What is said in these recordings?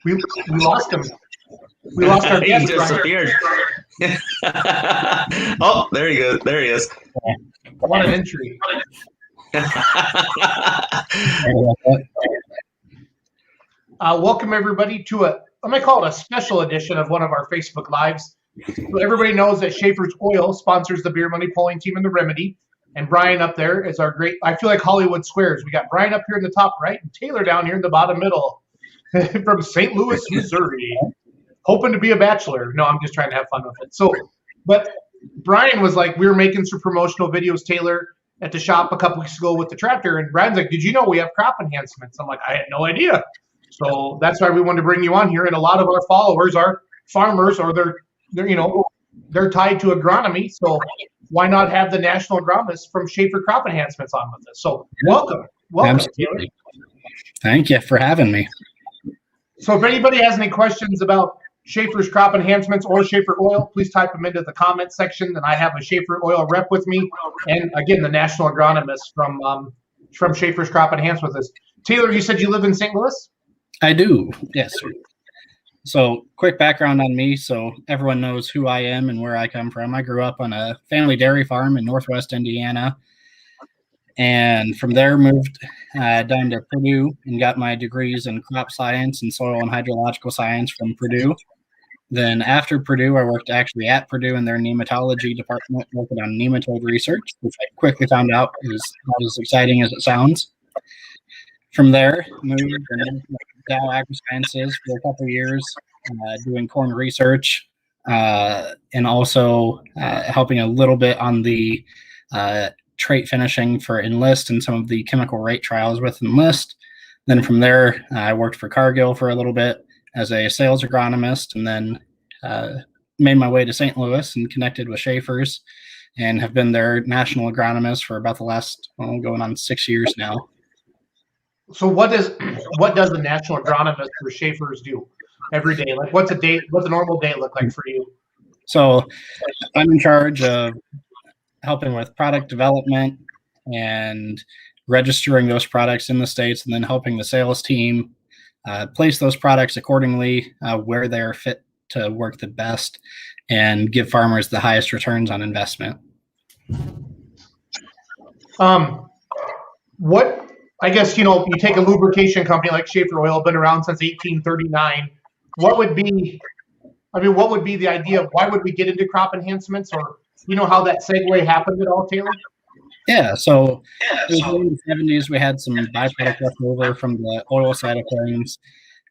We lost him. We lost our He guest. disappeared. Oh, there he goes. There he is. What an entry. Welcome everybody to I'm going to call it a special edition of one of our Facebook Lives. So everybody knows that Schaeffer's Oil sponsors the Beer Money Polling Team and the Remedy. And Brian up there is our great, I feel like Hollywood Squares. We got Brian up here in the top right and Taylor down here in the bottom middle from St. Louis, Missouri. Hoping to be a bachelor. No, I'm just trying to have fun with it. So, but Brian was like, we were making some promotional videos, Taylor, at the shop a couple weeks ago with the tractor. And Brian's like, did you know we have crop enhancements? I'm like, I had no idea. So that's why we wanted to bring you on here. And a lot of our followers are farmers, or they're tied to agronomy. So why not have the national agronomist from Schaeffer Crop Enhancements on with us? So welcome, Taylor. Thank you for having me. So if anybody has any questions about Schaeffer's Crop Enhancements or Schaeffer Oil, please type them into the comment section. And I have a Schaeffer Oil rep with me, and again, the national agronomist from Schaeffer's Crop Enhancements with us. Taylor, you said you live in St. Louis? I do, yes. So quick background on me, so everyone knows who I am and where I come from. I grew up on a family dairy farm in Northwest Indiana, and from there moved down to Purdue and got my degrees in crop science and soil and hydrological science from Purdue. Then after Purdue, I worked actually at Purdue in their nematology department, working on nematode research, which I quickly found out is not as exciting as it sounds. From there, moved and Dow AgriSciences for a couple of years, doing corn research, and also helping a little bit on the trait finishing for Enlist and some of the chemical rate trials with Enlist. Then from there, I worked for Cargill for a little bit as a sales agronomist, and then made my way to St. Louis and connected with Schaeffer's, and have been their national agronomist for about the last, going on 6 years now. So what does the national agronomist for Schaeffer's do every day? Like what's a normal day look like for you? So I'm in charge of helping with product development and registering those products in the States, and then helping the sales team place those products accordingly where they're fit to work the best and give farmers the highest returns on investment. I guess, you take a lubrication company like Schaeffer Oil, been around since 1839. What would be the idea? Why would we get into crop enhancements, or how that segue happened at all, Taylor? Yeah, so in the 70s, we had some byproduct left over from the oil side of things.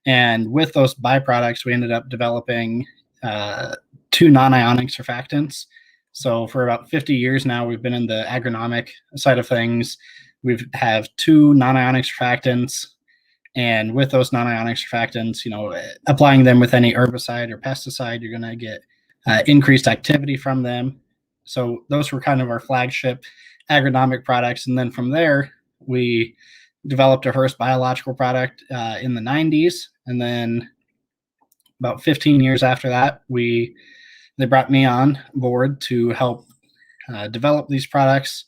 And with those byproducts, we ended up developing 2 non-ionic surfactants. So for about 50 years now, we've been in the agronomic side of things. We have 2 non-ionic surfactants, and with those non-ionic surfactants, applying them with any herbicide or pesticide, you're going to get increased activity from them. So those were kind of our flagship agronomic products. And then from there, we developed our first biological product in the 90s. And then about 15 years after that, they brought me on board to help develop these products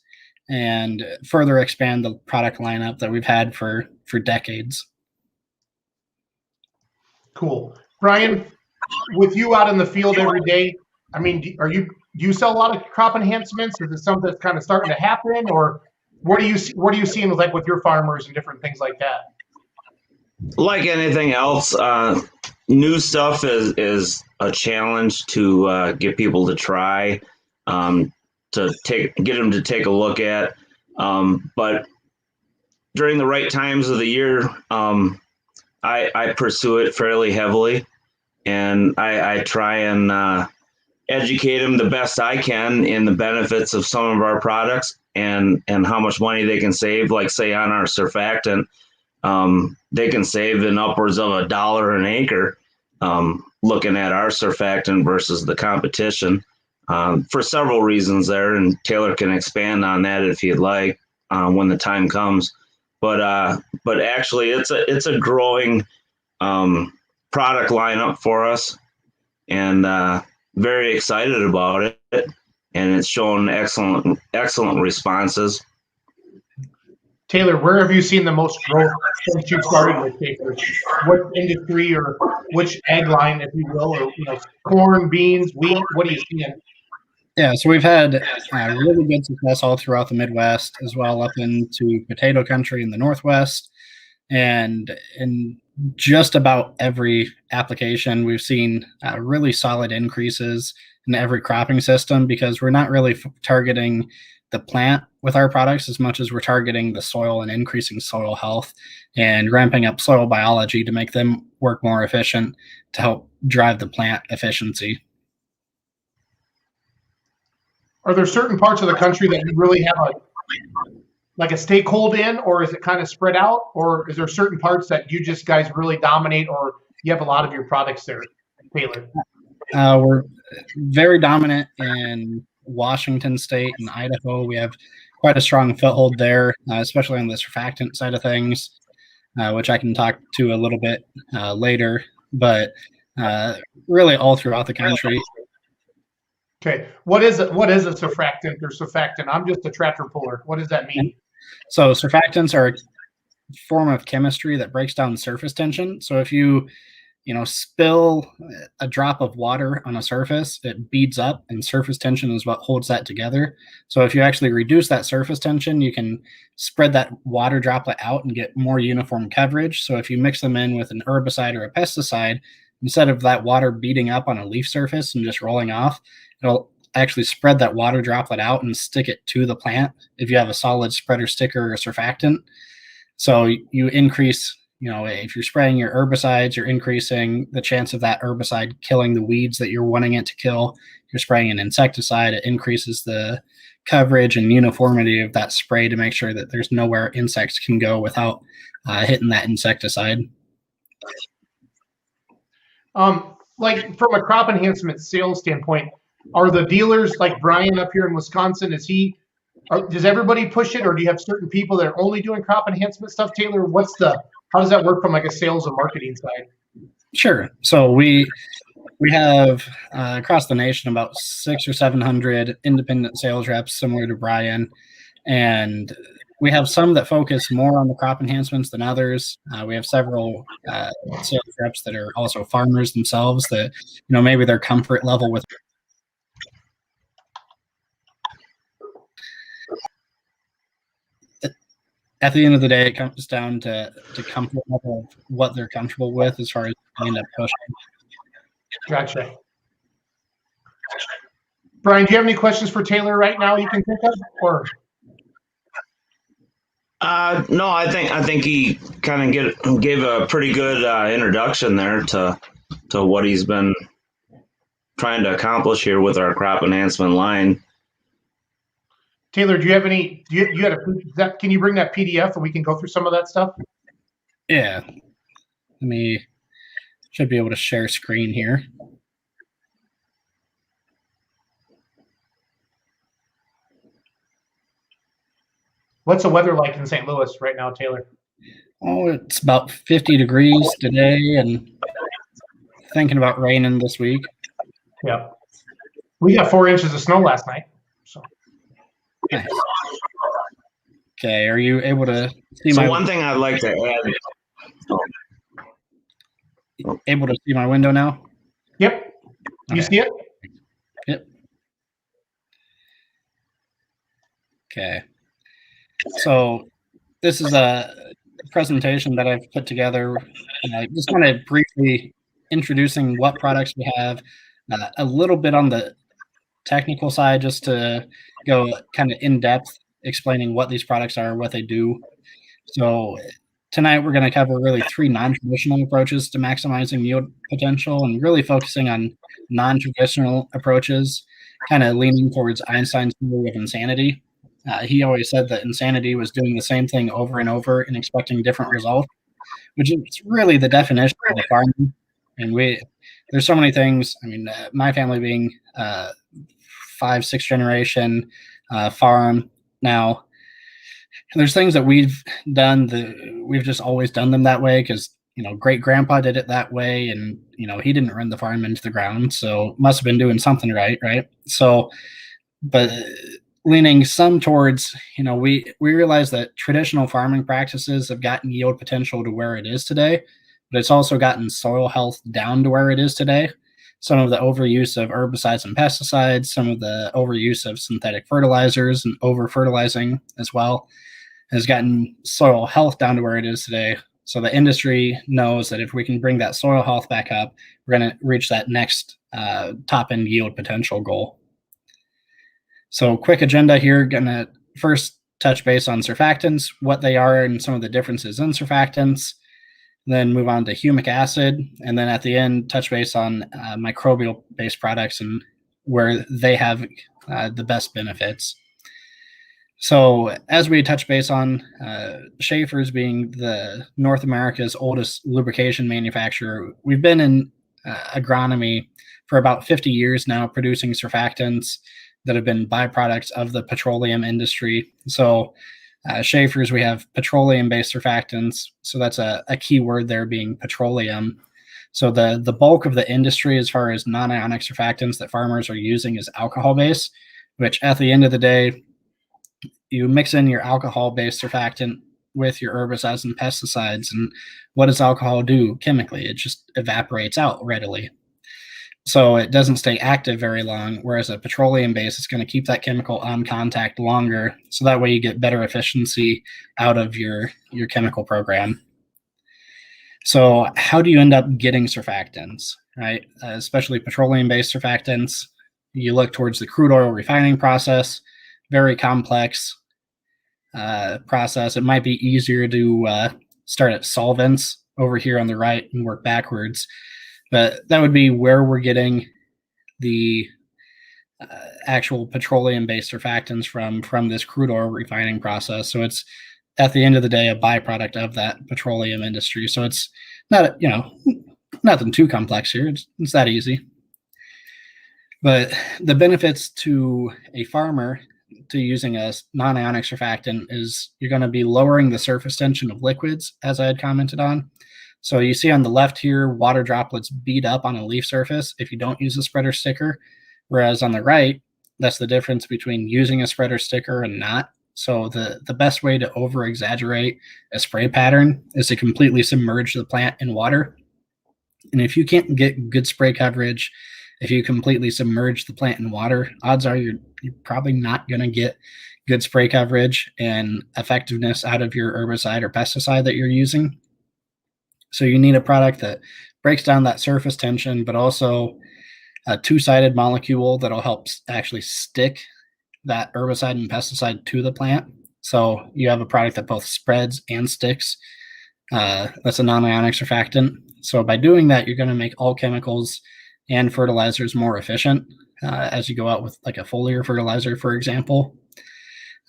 and further expand the product lineup that we've had for decades. Cool. Brian, with you out in the field every day, I mean, do you sell a lot of crop enhancements? Is it something that's kind of starting to happen, or what are you seeing with your farmers and different things like that? Like anything else, new stuff is a challenge to get people to try, get them to take a look at. But during the right times of the year, I pursue it fairly heavily, and I try and educate them the best I can in the benefits of some of our products and how much money they can save. Like say on our surfactant, they can save in upwards of $1 an acre looking at our surfactant versus the competition, for several reasons there, and Taylor can expand on that if you'd like when the time comes. But actually, it's a growing product lineup for us, and very excited about it. And it's shown excellent responses. Taylor, where have you seen the most growth since you started with Schaeffer? What industry or which ag line, if you will, or corn, beans, wheat? What are you seeing? Yeah, so we've had really good success all throughout the Midwest, as well up into potato country in the Northwest, and in just about every application, we've seen really solid increases in every cropping system because we're not really targeting the plant with our products as much as we're targeting the soil and increasing soil health and ramping up soil biology to make them work more efficient to help drive the plant efficiency. Are there certain parts of the country that you really have a stakehold in, or is it kind of spread out, or is there certain parts that you just guys really dominate, or you have a lot of your products there, Taylor? We're very dominant in Washington State and Idaho. We have quite a strong foothold there, especially on the surfactant side of things, which I can talk to a little bit later, but really all throughout the country. Okay. What is it? What is a surfactant or surfactant? I'm just a tractor puller. What does that mean? So surfactants are a form of chemistry that breaks down surface tension. So if you spill a drop of water on a surface, it beads up, and surface tension is what holds that together. So if you actually reduce that surface tension, you can spread that water droplet out and get more uniform coverage. So if you mix them in with an herbicide or a pesticide, instead of that water beating up on a leaf surface and just rolling off, it'll actually spread that water droplet out and stick it to the plant if you have a solid spreader sticker or surfactant. So you increase, if you're spraying your herbicides, you're increasing the chance of that herbicide killing the weeds that you're wanting it to kill. If you're spraying an insecticide, it increases the coverage and uniformity of that spray to make sure that there's nowhere insects can go without hitting that insecticide. Like from a crop enhancement sales standpoint, are the dealers like Brian up here in Wisconsin, does everybody push it, or do you have certain people that are only doing crop enhancement stuff, Taylor? How does that work from like a sales and marketing side? Sure. So we have across the nation about 600 or 700 independent sales reps similar to Brian, and we have some that focus more on the crop enhancements than others. We have several sales reps that are also farmers themselves that, maybe their comfort level with at the end of the day, it comes down to comfort level of what they're comfortable with as far as they end up pushing. Gotcha. Brian, do you have any questions for Taylor right now you can think of, or? No, I think he kind of gave a pretty good introduction there to what he's been trying to accomplish here with our crop enhancement line. Taylor, do you have any? Can you bring that PDF and we can go through some of that stuff? Yeah, should be able to share screen here. What's the weather like in St. Louis right now, Taylor? Oh, it's about 50 degrees today, and thinking about raining this week. Yeah, we got 4 inches of snow last night. So. Nice. Okay, are you able to see my? So one thing I'd like to add. Able to see my window now? Yep. You see it? Yep. Okay. So this is a presentation that I've put together. Just kind of briefly introducing what products we have, a little bit on the technical side, just to go kind of in depth explaining what these products are, what they do. So tonight we're going to cover really 3 non-traditional approaches to maximizing yield potential, and really focusing on non-traditional approaches, kind of leaning towards Einstein's theory of insanity. He always said that insanity was doing the same thing over and over and expecting different results, which is really the definition of farming. And there's so many things. My family being 5-6 generation farm now, there's things that we've done that we've just always done them that way because great grandpa did it that way, and he didn't run the farm into the ground, so must have been doing something right. So, but leaning some towards, we realize that traditional farming practices have gotten yield potential to where it is today, but it's also gotten soil health down to where it is today. Some of the overuse of herbicides and pesticides, some of the overuse of synthetic fertilizers and over-fertilizing as well has gotten soil health down to where it is today. So the industry knows that if we can bring that soil health back up, we're going to reach that next top-end yield potential goal. So quick agenda here, going to first touch base on surfactants, what they are and some of the differences in surfactants, then move on to humic acid, and then at the end, touch base on microbial-based products and where they have the best benefits. So as we touch base on, Schaeffer's being the North America's oldest lubrication manufacturer, we've been in agronomy for about 50 years now, producing surfactants that have been byproducts of the petroleum industry. So Schaeffer's, we have petroleum-based surfactants. So that's a key word there being petroleum. So the bulk of the industry as far as non-ionic surfactants that farmers are using is alcohol-based, which at the end of the day, you mix in your alcohol-based surfactant with your herbicides and pesticides. And what does alcohol do chemically? It just evaporates out readily. So it doesn't stay active very long, whereas a petroleum base is going to keep that chemical on contact longer. So that way you get better efficiency out of your chemical program. So how do you end up getting surfactants, right? Especially petroleum-based surfactants. You look towards the crude oil refining process, very complex process. It might be easier to start at solvents over here on the right and work backwards. But that would be where we're getting the actual petroleum-based surfactants from this crude oil refining process. So it's, at the end of the day, a byproduct of that petroleum industry. So it's not, nothing too complex here. It's that easy. But the benefits to a farmer to using a non-ionic surfactant is you're going to be lowering the surface tension of liquids, as I had commented on. So you see on the left here, water droplets bead up on a leaf surface if you don't use a spreader sticker, whereas on the right, that's the difference between using a spreader sticker and not. So the best way to over-exaggerate a spray pattern is to completely submerge the plant in water. And if you can't get good spray coverage, if you completely submerge the plant in water, odds are you're probably not going to get good spray coverage and effectiveness out of your herbicide or pesticide that you're using. So you need a product that breaks down that surface tension, but also a two-sided molecule that'll help actually stick that herbicide and pesticide to the plant. So you have a product that both spreads and sticks. That's a non-ionic surfactant. So by doing that, you're going to make all chemicals and fertilizers more efficient as you go out with like a foliar fertilizer, for example.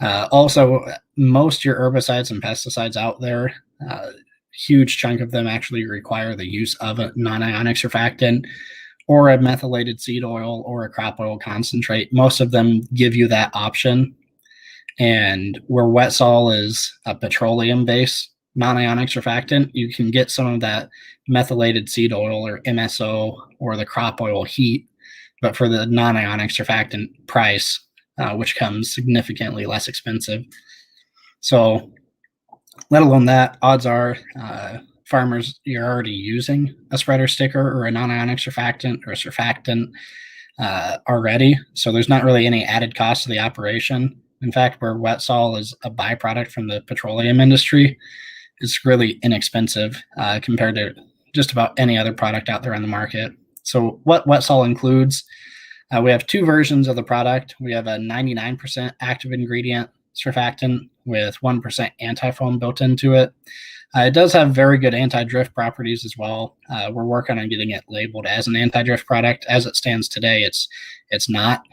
Also, most of your herbicides and pesticides out there, huge chunk of them actually require the use of a non-ionic surfactant or a methylated seed oil or a crop oil concentrate. Most of them give you that option. And where wet sol is a petroleum-based non-ionic surfactant, you can get some of that methylated seed oil or MSO or the crop oil heat, but for the non-ionic surfactant price, which comes significantly less expensive. So let alone that, odds are farmers, you're already using a spreader sticker or a non-ionic surfactant or a surfactant already. So there's not really any added cost to the operation. In fact, where wet sol is a byproduct from the petroleum industry, it's really inexpensive compared to just about any other product out there on the market. So what wet sol includes, we have two versions of the product. We have a 99% active ingredient surfactant with 1% anti-foam built into it. It does have very good anti-drift properties as well. We're working on getting it labeled as an anti-drift product. As it stands today, it's not.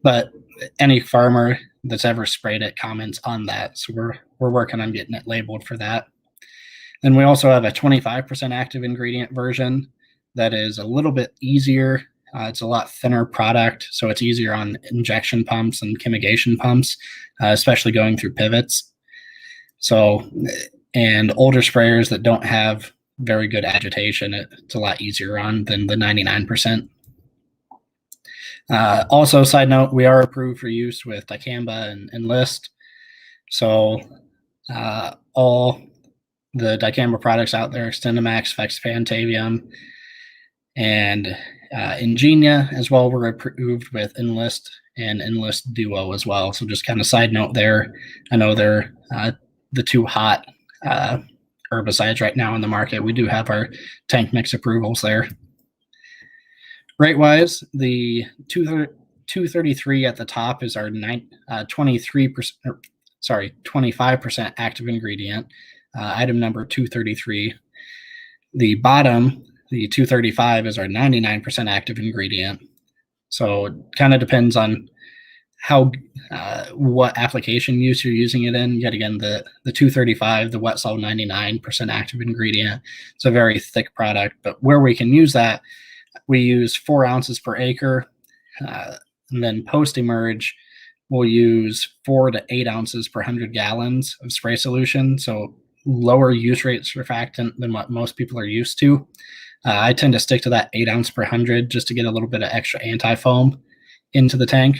But any farmer that's ever sprayed it comments on that. So we're working on getting it labeled for that. Then we also have a 25% active ingredient version that is a little bit easier. It's a lot thinner product, so it's easier on injection pumps and chemigation pumps, especially going through pivots. So, and older sprayers that don't have very good agitation, it's a lot easier on than the 99%. Also, side note, we are approved for use with dicamba and Enlist. So all the dicamba products out there, Extendamax, Fexpan, Tavium, and Ingenia as well, were approved with Enlist and Enlist Duo as well. So just kind of side note there. I know they're the two hot herbicides right now in the market. We do have our tank mix approvals there. Rate-wise, the 233 at the top is our 25% active ingredient, item number 233. The bottom, the 235, is our 99% active ingredient. So it kind of depends on how what application use you're using it in. Yet again, the 235, the wet sol 99% active ingredient. It's a very thick product, but where we can use that, we use 4 ounces per acre. And then post-emerge, we'll use 4 to 8 ounces per 100 gallons of spray solution. So lower use rate surfactant than what most people are used to. I tend to stick to that 8 ounce per 100 just to get a little bit of extra anti-foam into the tank.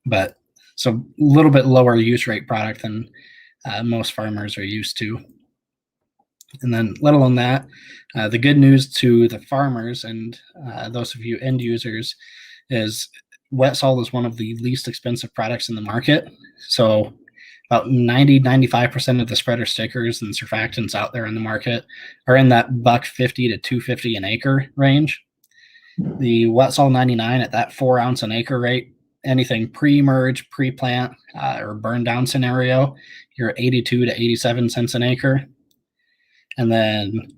But so a little bit lower use rate product than most farmers are used to. And then let alone that, the good news to the farmers and those of you end users is wet sol is one of the least expensive products in the market. So about 95% of the spreader stickers and surfactants out there in the market are in that $150 to $250 an acre range. The wet sol 99 at that 4 ounce an acre rate, anything pre-merge, pre-plant, or burn down scenario, you're 82 to 87 cents an acre. And then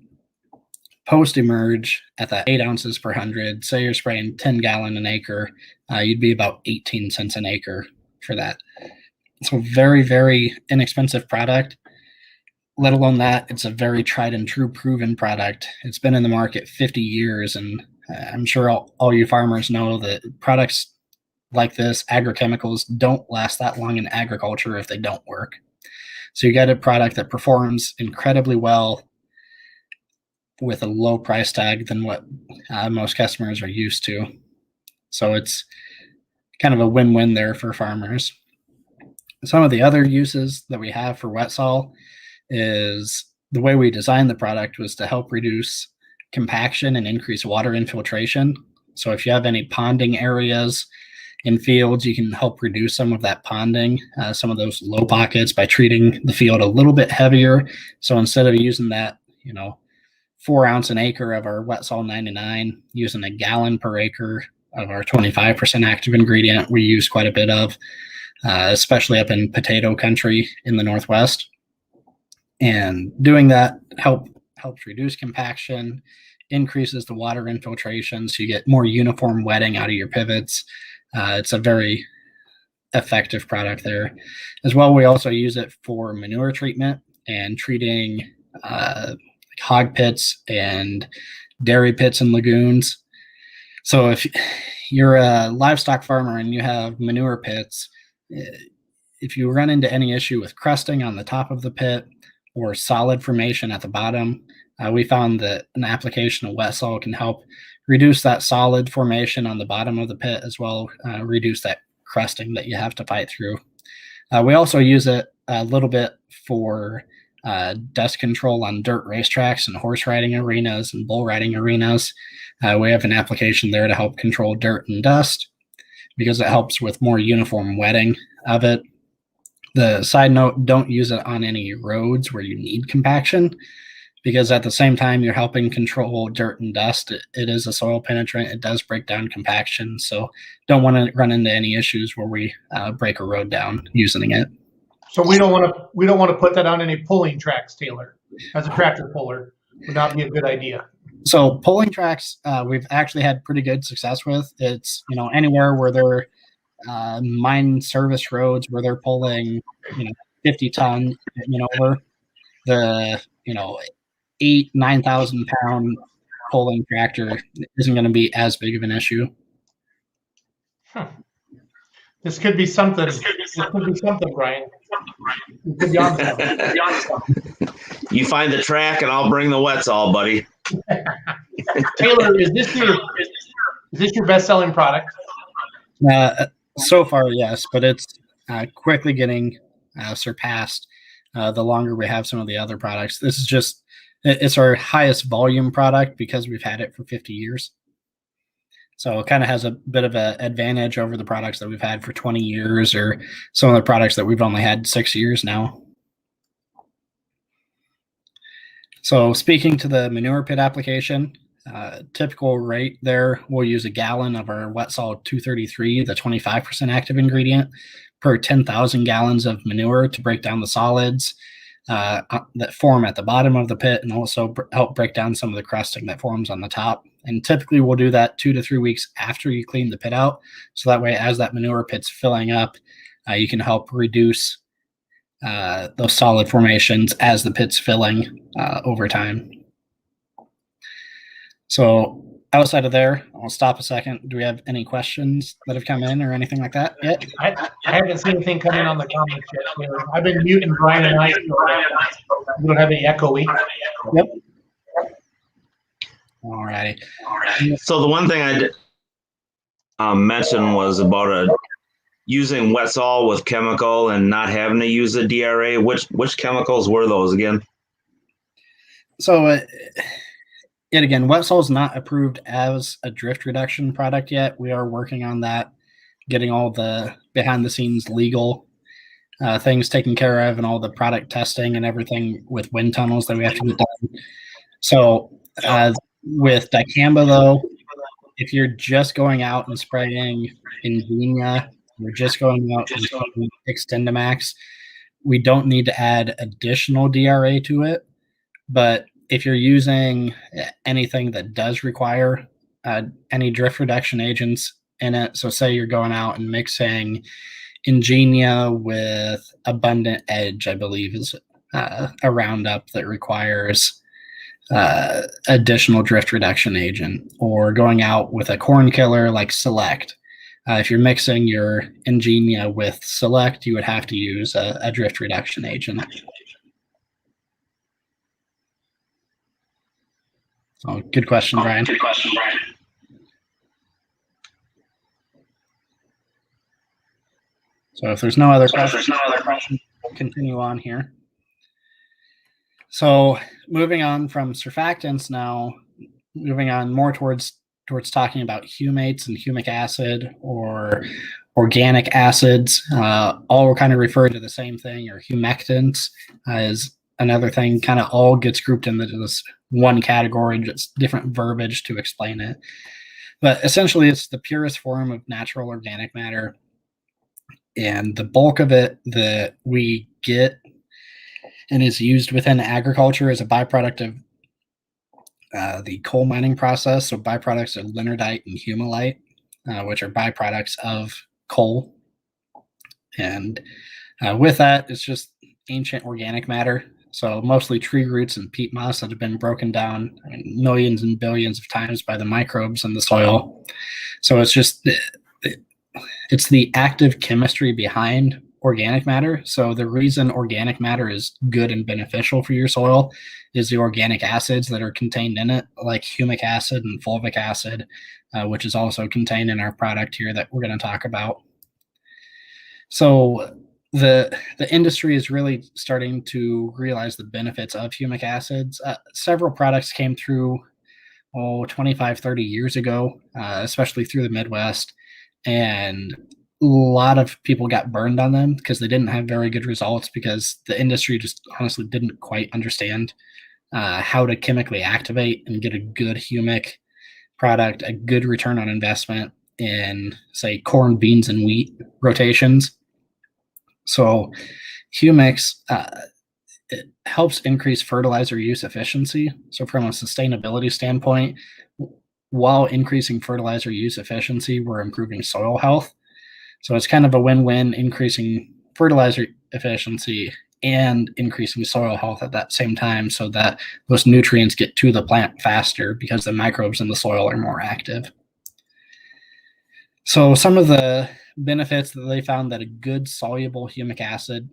post-emerge at that 8 ounces per 100, say you're spraying 10 gallon an acre, you'd be about 18 cents an acre for that. So very, very inexpensive product. Let alone that, it's a very tried and true proven product. It's been in the market 50 years, and I'm sure all you farmers know that products like this, agrochemicals, don't last that long in agriculture if they don't work. So you get a product that performs incredibly well with a low price tag than what most customers are used to. So it's kind of a win-win there for farmers. Some of the other uses that we have for wet sol is the way we designed the product was to help reduce compaction and increase water infiltration. So if you have any ponding areas in fields, you can help reduce some of that ponding, some of those low pockets by treating the field a little bit heavier. So instead of using that, 4 ounce an acre of our wet sol 99, using a gallon per acre of our 25% active ingredient, we use quite a bit of, especially up in potato country in the Northwest. And doing that helps reduce compaction, increases the water infiltration, so you get more uniform wetting out of your pivots. It's a very effective product there. As well, we also use it for manure treatment and treating hog pits and dairy pits and lagoons. So if you're a livestock farmer and you have manure pits, if you run into any issue with crusting on the top of the pit or solid formation at the bottom, we found that an application of wet sol can help reduce that solid formation on the bottom of the pit, as well reduce that crusting that you have to fight through. We also use it a little bit for dust control on dirt racetracks and horse riding arenas and bull riding arenas. We have an application there to help control dirt and dust because it helps with more uniform wetting of it. The side note, don't use it on any roads where you need compaction, because at the same time you're helping control dirt and dust. It is a soil penetrant. It does break down compaction. So don't want to run into any issues where we break a road down using it. So we don't want to put that on any pulling tracks, Taylor. As a tractor puller, would not be a good idea. So pulling tracks, we've actually had pretty good success with. It's anywhere where they're mine service roads where they're pulling 50 ton over the 8,000-9,000 pound pulling tractor isn't going to be as big of an issue. This could be something. Brian. You could be on something. You find the track, and I'll bring the wet sol, buddy. Taylor, is this your best-selling product? So far, yes, but it's quickly getting surpassed the longer we have some of the other products. This is it's our highest volume product because we've had it for 50 years. So it kind of has a bit of an advantage over the products that we've had for 20 years or some of the products that we've only had 6 years now. So speaking to the manure pit application, typical rate there, we'll use a gallon of our wet solid 233, the 25% active ingredient, per 10,000 gallons of manure to break down the solids that form at the bottom of the pit and also help break down some of the crusting that forms on the top. And typically we'll do that 2 to 3 weeks after you clean the pit out. So that way, as that manure pit's filling up, you can help reduce those solid formations as the pit's filling over time. So outside of there, I'll stop a second. Do we have any questions that have come in or anything like that yet? I haven't seen anything come in on the comments yet. So I've been muting Brian and I. We don't have any echoing. Yep. All righty. So the one thing I did mention was about using wet sol with chemical and not having to use a DRA. Which chemicals were those again? So yet again, wet sol is not approved as a drift reduction product yet. We are working on that, getting all the behind the scenes legal things taken care of and all the product testing and everything with wind tunnels that we have to get done. So with dicamba though, if you're just going out and spraying Ingenia, you're just going out and spraying Extendamax, we don't need to add additional DRA to it. But if you're using anything that does require any drift reduction agents in it, so say you're going out and mixing Ingenia with Abundant Edge, I believe is a Roundup that requires additional drift reduction agent, or going out with a corn killer like Select. If you're mixing your Ingenia with Select, you would have to use a drift reduction agent. Oh, good question, Brian. So if there's no other questions, we'll continue on here. So moving on from surfactants now, moving on more towards talking about humates and humic acid or organic acids, all kind of refer to the same thing, or humectants is another thing, kind of all gets grouped into this one category, just different verbiage to explain it. But essentially, it's the purest form of natural organic matter. And the bulk of it that we get and is used within agriculture is a byproduct of the coal mining process. So byproducts of lignite and humulite, which are byproducts of coal. And with that, it's just ancient organic matter. So mostly tree roots and peat moss that have been broken down millions and billions of times by the microbes in the soil. So it's just, it's the active chemistry behind organic matter. So the reason organic matter is good and beneficial for your soil is the organic acids that are contained in it, like humic acid and fulvic acid, which is also contained in our product here that we're going to talk about. So the industry is really starting to realize the benefits of humic acids. Several products came through 25, 30 years ago, especially through the Midwest. And a lot of people got burned on them because they didn't have very good results, because the industry just honestly didn't quite understand how to chemically activate and get a good humic product, a good return on investment in, say, corn, beans, and wheat rotations. So humics, it helps increase fertilizer use efficiency. So from a sustainability standpoint, while increasing fertilizer use efficiency, we're improving soil health. So it's kind of a win-win, increasing fertilizer efficiency and increasing soil health at that same time, so that those nutrients get to the plant faster because the microbes in the soil are more active. So some of the benefits that they found that a good soluble humic acid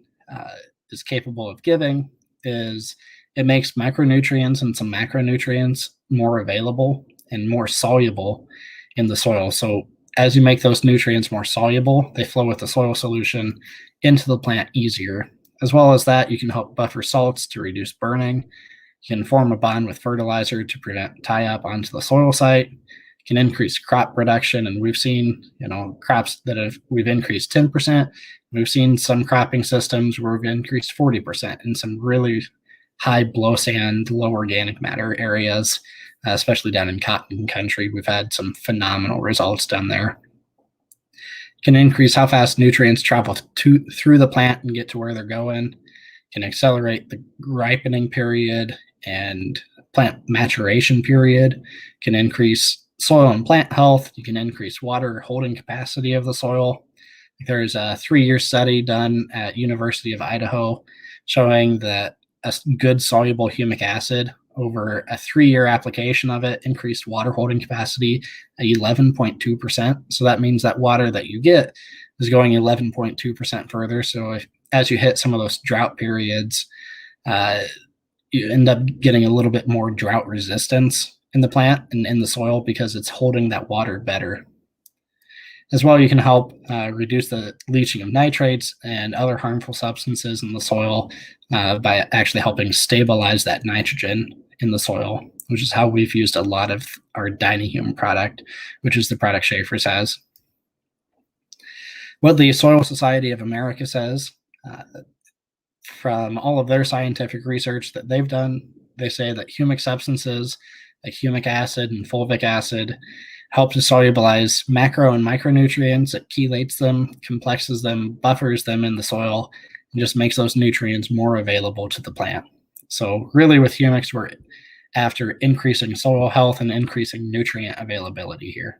is capable of giving is it makes micronutrients and some macronutrients more available and more soluble in the soil. So as you make those nutrients more soluble, they flow with the soil solution into the plant easier. As well as that, you can help buffer salts to reduce burning. You can form a bond with fertilizer to prevent tie-up onto the soil site. You can increase crop production, and we've seen, crops that we've increased 10%. We've seen some cropping systems where we've increased 40% in some really high blow sand, low organic matter areas, especially down in cotton country. We've had some phenomenal results down there. Can increase how fast nutrients travel through the plant and get to where they're going. Can accelerate the ripening period and plant maturation period. Can increase soil and plant health. You can increase water holding capacity of the soil. There's a 3-year study done at University of Idaho showing that a good soluble humic acid over a 3-year application of it increased water holding capacity at 11.2%. So that means that water that you get is going 11.2% further. So as you hit some of those drought periods, you end up getting a little bit more drought resistance in the plant and in the soil because it's holding that water better. As well, you can help reduce the leaching of nitrates and other harmful substances in the soil by actually helping stabilize that nitrogen in the soil, which is how we've used a lot of our Dynahume product, which is the product Schaeffer's has. What the Soil Society of America says, from all of their scientific research that they've done, they say that humic substances like humic acid and fulvic acid help to solubilize macro and micronutrients. It chelates them, complexes them, buffers them in the soil, and just makes those nutrients more available to the plant. So really with humics, we're after increasing soil health and increasing nutrient availability here.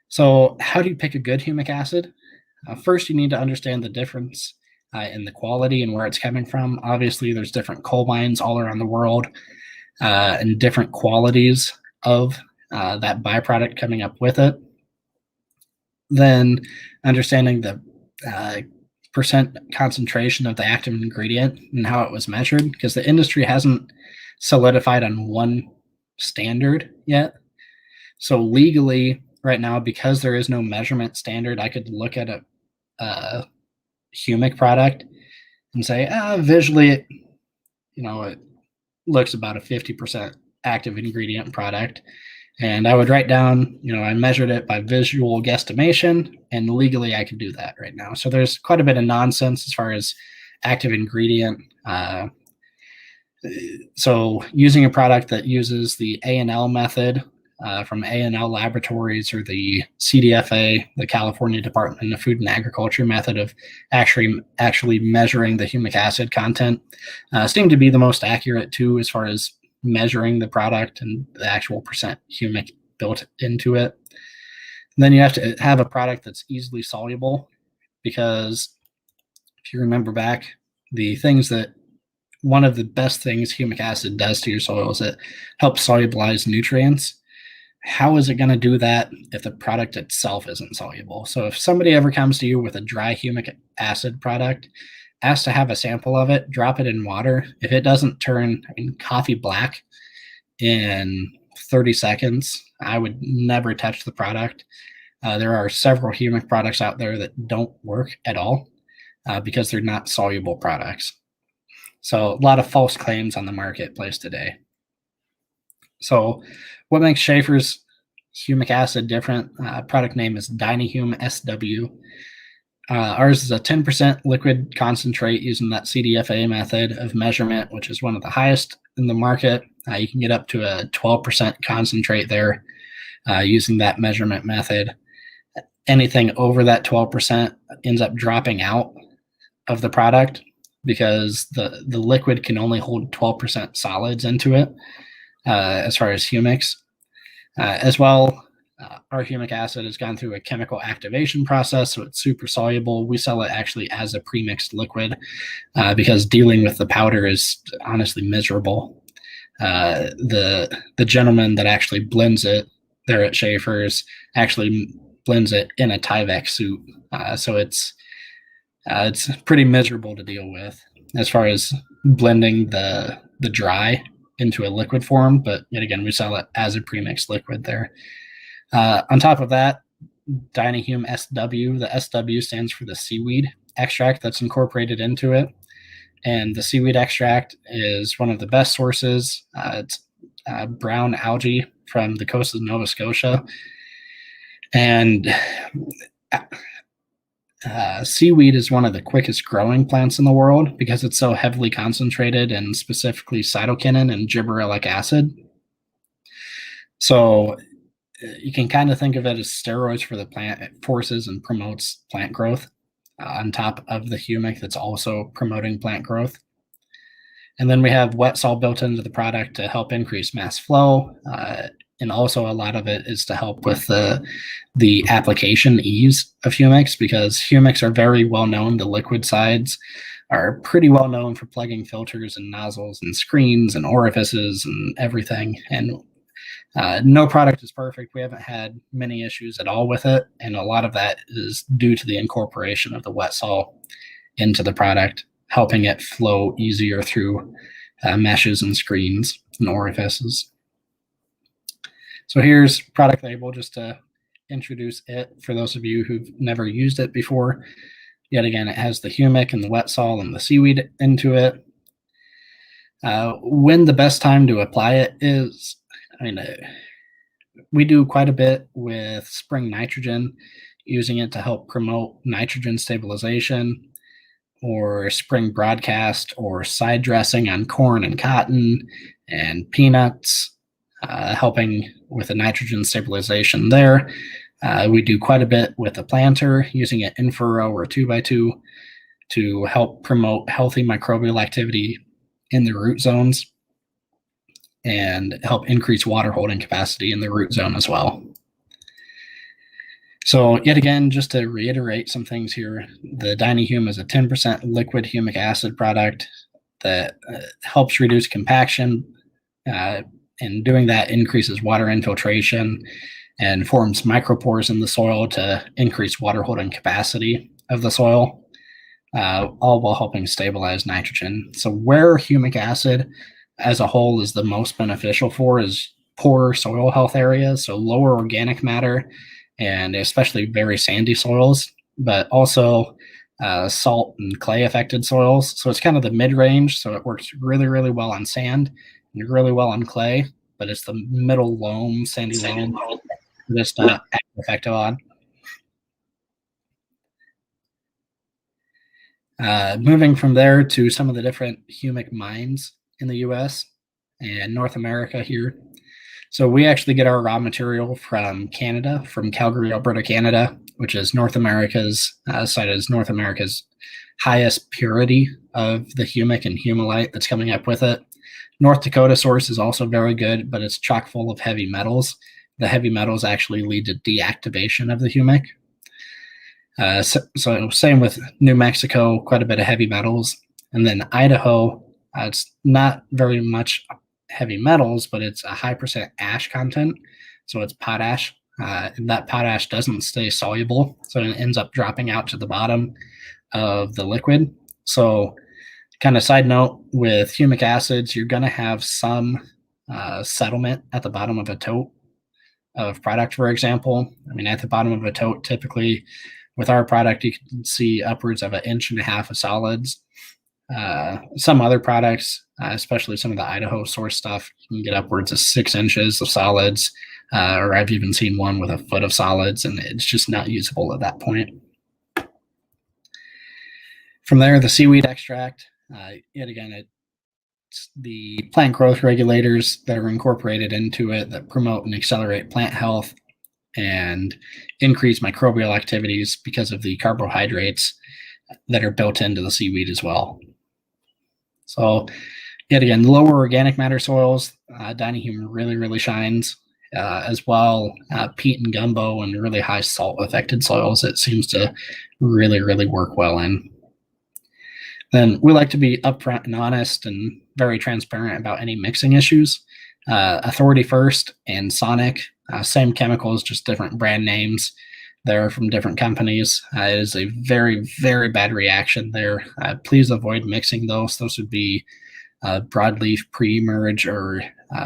So how do you pick a good humic acid? First, you need to understand the difference in the quality and where it's coming from. Obviously, there's different coal mines all around the world and different qualities of that byproduct coming up with it. Then understanding the percent concentration of the active ingredient and how it was measured, because the industry hasn't solidified on one standard yet. So legally, right now, because there is no measurement standard, I could look at a humic product and say, visually, it looks about a 50% active ingredient product. And I would write down, I measured it by visual guesstimation, and legally I could do that right now. So there's quite a bit of nonsense as far as active ingredient. So using a product that uses the A&L method from A&L Laboratories or the CDFA, the California Department of Food and Agriculture method of actually measuring the humic acid content seem to be the most accurate too, as far as measuring the product and the actual percent humic built into it. And then you have to have a product that's easily soluble, because if you remember back, one of the best things humic acid does to your soil is it helps solubilize nutrients. How is it going to do that if the product itself isn't soluble? So if somebody ever comes to you with a dry humic acid product, ask to have a sample of it, drop it in water. If it doesn't turn coffee black in 30 seconds, I would never touch the product. There are several humic products out there that don't work at all because they're not soluble products. So a lot of false claims on the marketplace today. So what makes Schaeffer's humic acid different? Product name is Dynahume SW. Ours is a 10% liquid concentrate using that CDFA method of measurement, which is one of the highest in the market. You can get up to a 12% concentrate there using that measurement method. Anything over that 12% ends up dropping out of the product because the liquid can only hold 12% solids into it as far as humics. As well, our humic acid has gone through a chemical activation process, so it's super soluble. We sell it actually as a premixed liquid because dealing with the powder is honestly miserable. The gentleman that actually blends it there at Schaeffer's actually blends it in a Tyvek suit, so it's pretty miserable to deal with as far as blending the dry into a liquid form. But yet again, we sell it as a premixed liquid there. On top of that, Dynahume SW, the SW stands for the seaweed extract that's incorporated into it. And the seaweed extract is one of the best sources. It's brown algae from the coast of Nova Scotia. And seaweed is one of the quickest growing plants in the world because it's so heavily concentrated in specifically cytokinin and gibberellic acid. So you can kind of think of it as steroids for the plant. It forces and promotes plant growth on top of the humic that's also promoting plant growth. And then we have wet sol built into the product to help increase mass flow. And also a lot of it is to help with the application ease of humics, because humics are very well known. The liquid sides are pretty well known for plugging filters and nozzles and screens and orifices and everything. And no product is perfect. We haven't had many issues at all with it. And a lot of that is due to the incorporation of the wet sol into the product, helping it flow easier through meshes and screens and orifices. So here's product label just to introduce it for those of you who've never used it before. Yet again, it has the humic and the wet sol and the seaweed into it. When the best time to apply it is, we do quite a bit with spring nitrogen, using it to help promote nitrogen stabilization, or spring broadcast or side dressing on corn and cotton and peanuts, helping with the nitrogen stabilization there. We do quite a bit with the planter, using it in furrow or 2x2 to help promote healthy microbial activity in the root zones and help increase water holding capacity in the root zone as well. So yet again, just to reiterate some things here, the Dynahume is a 10% liquid humic acid product that helps reduce compaction, and doing that increases water infiltration and forms micropores in the soil to increase water holding capacity of the soil, all while helping stabilize nitrogen. So where humic acid as a whole is the most beneficial for is poor soil health areas, so lower organic matter, and especially very sandy soils, but also salt and clay affected soils. So it's kind of the mid-range, so it works really, really well on sand and really well on clay, but it's the middle loam, sandy loam, just effective on. Moving from there to some of the different humic mines in the US and North America here. So we actually get our raw material from Canada, from Calgary, Alberta, Canada, which is North America's, cited as North America's highest purity of the humic and humulite that's coming up with it. North Dakota source is also very good, but it's chock full of heavy metals. The heavy metals actually lead to deactivation of the humic. So same with New Mexico, quite a bit of heavy metals. And then Idaho, it's not very much heavy metals, but it's a high percent ash content. So it's potash. And that potash doesn't stay soluble, so it ends up dropping out to the bottom of the liquid. So kind of side note, with humic acids, you're going to have some settlement at the bottom of a tote of product, for example. At the bottom of a tote, typically with our product, you can see upwards of 1.5 inches of solids. Some other products, especially some of the Idaho source stuff, you can get upwards of 6 inches of solids, or I've even seen one with 1 foot of solids, and it's just not usable at that point. From there, the seaweed extract, yet again, it's the plant growth regulators that are incorporated into it that promote and accelerate plant health and increase microbial activities because of the carbohydrates that are built into the seaweed as well. So yet again, lower organic matter soils, Dynahume really, really shines, as well. Peat and gumbo and really high salt affected soils, it seems to really, really work well in. Then we like to be upfront and honest and very transparent about any mixing issues. Authority First and Sonic, same chemicals, just different brand names. They're from different companies. It is a very, very bad reaction there. Please avoid mixing those. Those would be broadleaf pre-emerge or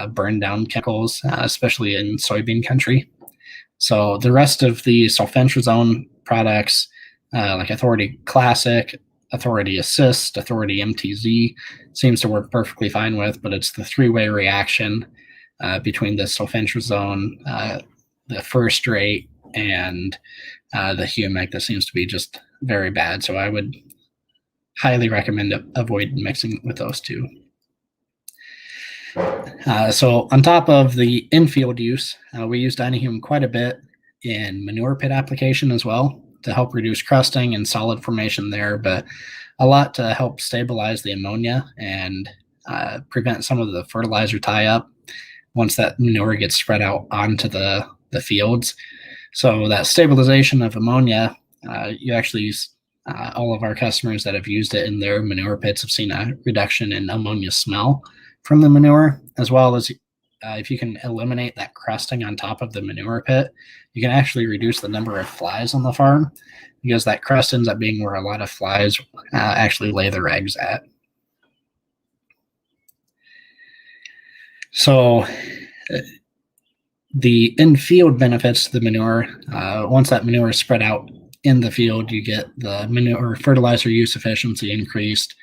burn down chemicals, especially in soybean country. So the rest of the sulfentrazone products, like Authority Classic, Authority Assist, Authority MTZ, seems to work perfectly fine with, but it's the three-way reaction between the sulfentrazone, the first rate, and the humic that seems to be just very bad. So I would highly recommend avoid mixing with those two. So on top of the infield use, we use Dynahume quite a bit in manure pit application as well to help reduce crusting and solid formation there, but a lot to help stabilize the ammonia and prevent some of the fertilizer tie-up once that manure gets spread out onto the fields. So that stabilization of ammonia, you actually, all of our customers that have used it in their manure pits have seen a reduction in ammonia smell from the manure, as well as if you can eliminate that crusting on top of the manure pit, you can actually reduce the number of flies on the farm, because that crust ends up being where a lot of flies actually lay their eggs at. So the in-field benefits to the manure, once that manure is spread out in the field, you get the manure fertilizer use efficiency increased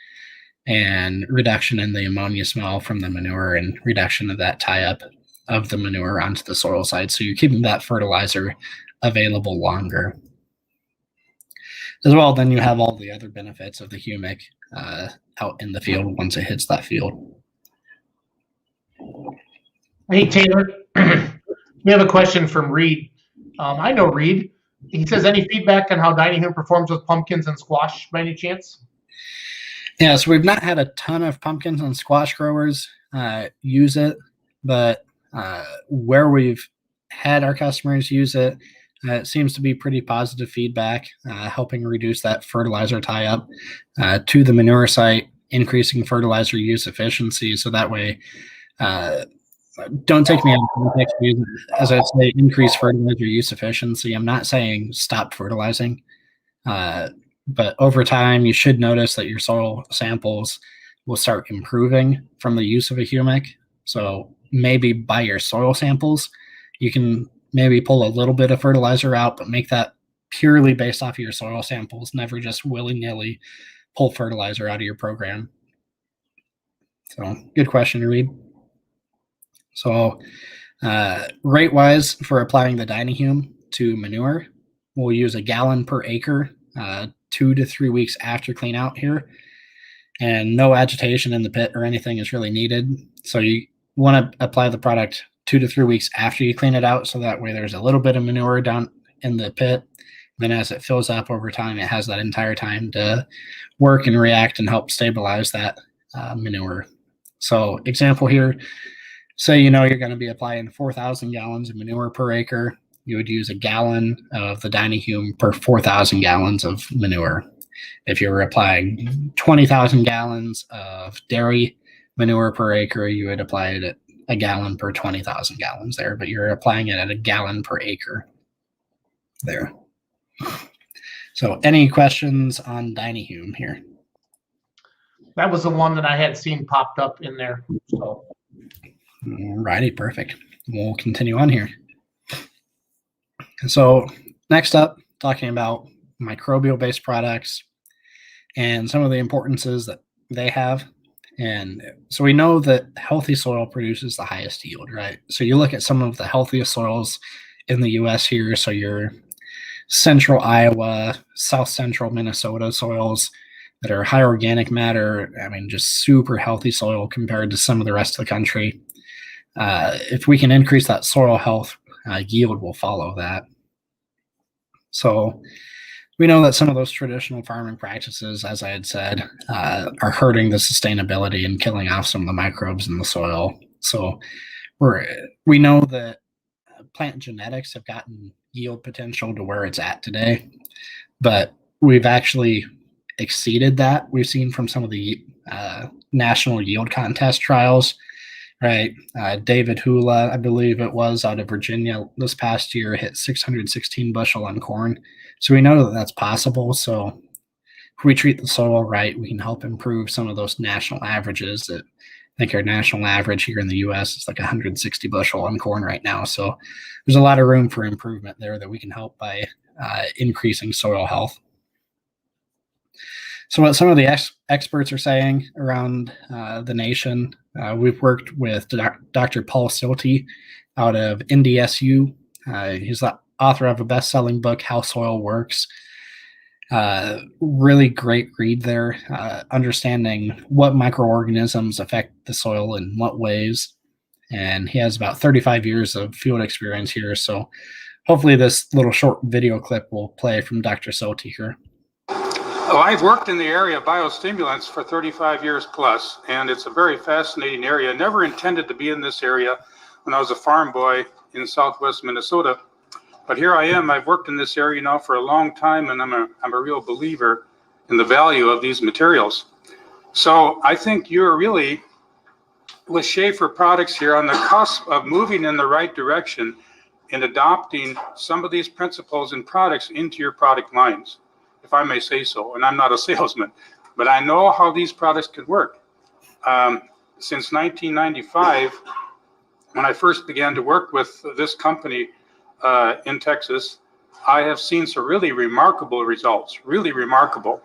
and reduction in the ammonia smell from the manure and reduction of that tie-up of the manure onto the soil side. So you're keeping that fertilizer available longer. As well, then you have all the other benefits of the humic out in the field once it hits that field. Hey, Taylor, we have a question from Reed. I know Reed. He says, any feedback on how Dynahume performs with pumpkins and squash by any chance? Yeah, so we've not had a ton of pumpkins and squash growers use it, but where we've had our customers use it, it seems to be pretty positive feedback, helping reduce that fertilizer tie-up to the manure site, increasing fertilizer use efficiency. So that way, don't take me out of context. As I say, increase fertilizer use efficiency. I'm not saying stop fertilizing. But over time, you should notice that your soil samples will start improving from the use of a humic. So maybe by your soil samples, you can maybe pull a little bit of fertilizer out, but make that purely based off of your soil samples. Never just willy-nilly pull fertilizer out of your program. So good question, Reed. So rate-wise for applying the Dynahume to manure, we'll use a gallon per acre 2 to 3 weeks after clean out here, and no agitation in the pit or anything is really needed. So you want to apply the product 2 to 3 weeks after you clean it out, so that way there's a little bit of manure down in the pit. Then as it fills up over time, it has that entire time to work and react and help stabilize that manure. So example here, say you're going to be applying 4,000 gallons of manure per acre. You would use a gallon of the Dynahume per 4,000 gallons of manure. If you were applying 20,000 gallons of dairy manure per acre, you would apply it at a gallon per 20,000 gallons there, but you're applying it at a gallon per acre there. So any questions on Dynahume here? That was the one that I had seen popped up in there. So. Alrighty, perfect. We'll continue on here. So next up, talking about microbial-based products and some of the importances that they have. And so we know that healthy soil produces the highest yield, right? So you look at some of the healthiest soils in the U.S. here. So your central Iowa, south central Minnesota soils that are high organic matter. I mean, just super healthy soil compared to some of the rest of the country. If we can increase that soil health, yield will follow that. So we know that some of those traditional farming practices, as I had said, are hurting the sustainability and killing off some of the microbes in the soil. So we know that plant genetics have gotten yield potential to where it's at today, but we've actually exceeded that. We've seen from some of the national yield contest trials, right? David Hula, I believe it was, out of Virginia this past year, hit 616 bushel on corn. So we know that that's possible. So if we treat the soil right, we can help improve some of those national averages that think our national average here in the U.S. is like 160 bushel on corn right now. So there's a lot of room for improvement there that we can help by increasing soil health. So what some of the experts are saying around the nation, we've worked with Dr. Paul Silty out of NDSU. He's the author of a best-selling book, How Soil Works. Really great read there, understanding what microorganisms affect the soil in what ways. And he has about 35 years of field experience here. So hopefully this little short video clip will play from Dr. Silty here. Oh, I've worked in the area of biostimulants for 35 years plus, and it's a very fascinating area. I never intended to be in this area when I was a farm boy in southwest Minnesota. But here I am. I've worked in this area now for a long time, and I'm a real believer in the value of these materials. So I think you're really, with Schaeffer products here, on the cusp of moving in the right direction and adopting some of these principles and products into your product lines, if I may say so. And I'm not a salesman, but I know how these products could work. Since 1995, when I first began to work with this company in Texas, I have seen some really remarkable results, really remarkable.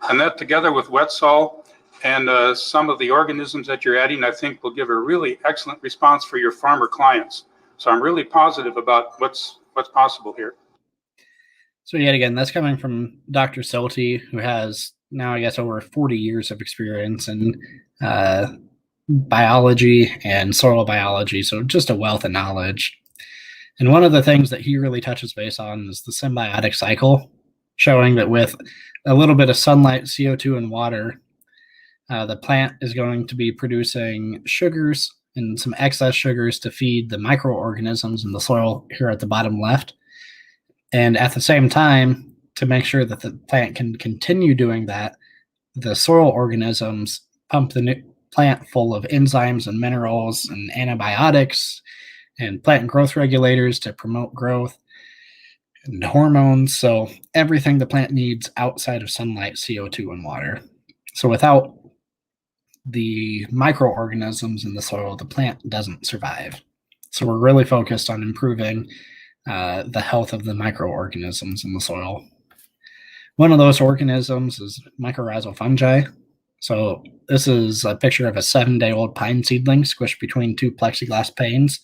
And that together with wet sol and some of the organisms that you're adding, I think will give a really excellent response for your farmer clients. So I'm really positive about what's possible here. So yet again, that's coming from Dr. Silty, who has now, I guess, over 40 years of experience in biology and soil biology. So just a wealth of knowledge. And one of the things that he really touches base on is the symbiotic cycle, showing that with a little bit of sunlight, CO2, and water, the plant is going to be producing sugars and some excess sugars to feed the microorganisms in the soil here at the bottom left. And at the same time, to make sure that the plant can continue doing that, the soil organisms pump the plant full of enzymes and minerals and antibiotics and plant growth regulators to promote growth and hormones. So everything the plant needs outside of sunlight, CO2, and water. So without the microorganisms in the soil, the plant doesn't survive. So we're really focused on improving the health of the microorganisms in the soil. One of those organisms is mycorrhizal fungi. So this is a picture of a 7-day-old pine seedling squished between two plexiglass panes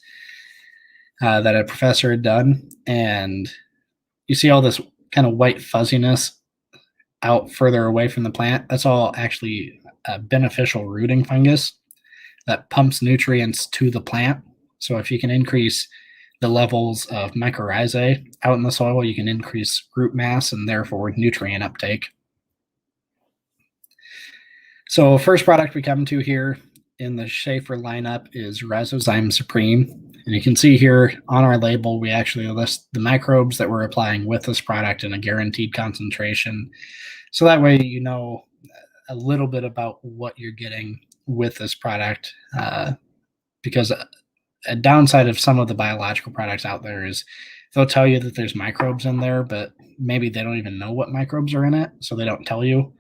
that a professor had done. And you see all this kind of white fuzziness out further away from the plant. That's all actually a beneficial rooting fungus that pumps nutrients to the plant. So if you can increase the levels of mycorrhizae out in the soil, you can increase root mass and therefore nutrient uptake. So first product we come to here in the Schaeffer lineup is Rhizozyme Supreme. And you can see here on our label, we actually list the microbes that we're applying with this product in a guaranteed concentration. So that way you know a little bit about what you're getting with this product, because a downside of some of the biological products out there is they'll tell you that there's microbes in there, but maybe they don't even know what microbes are in it, so they don't tell you.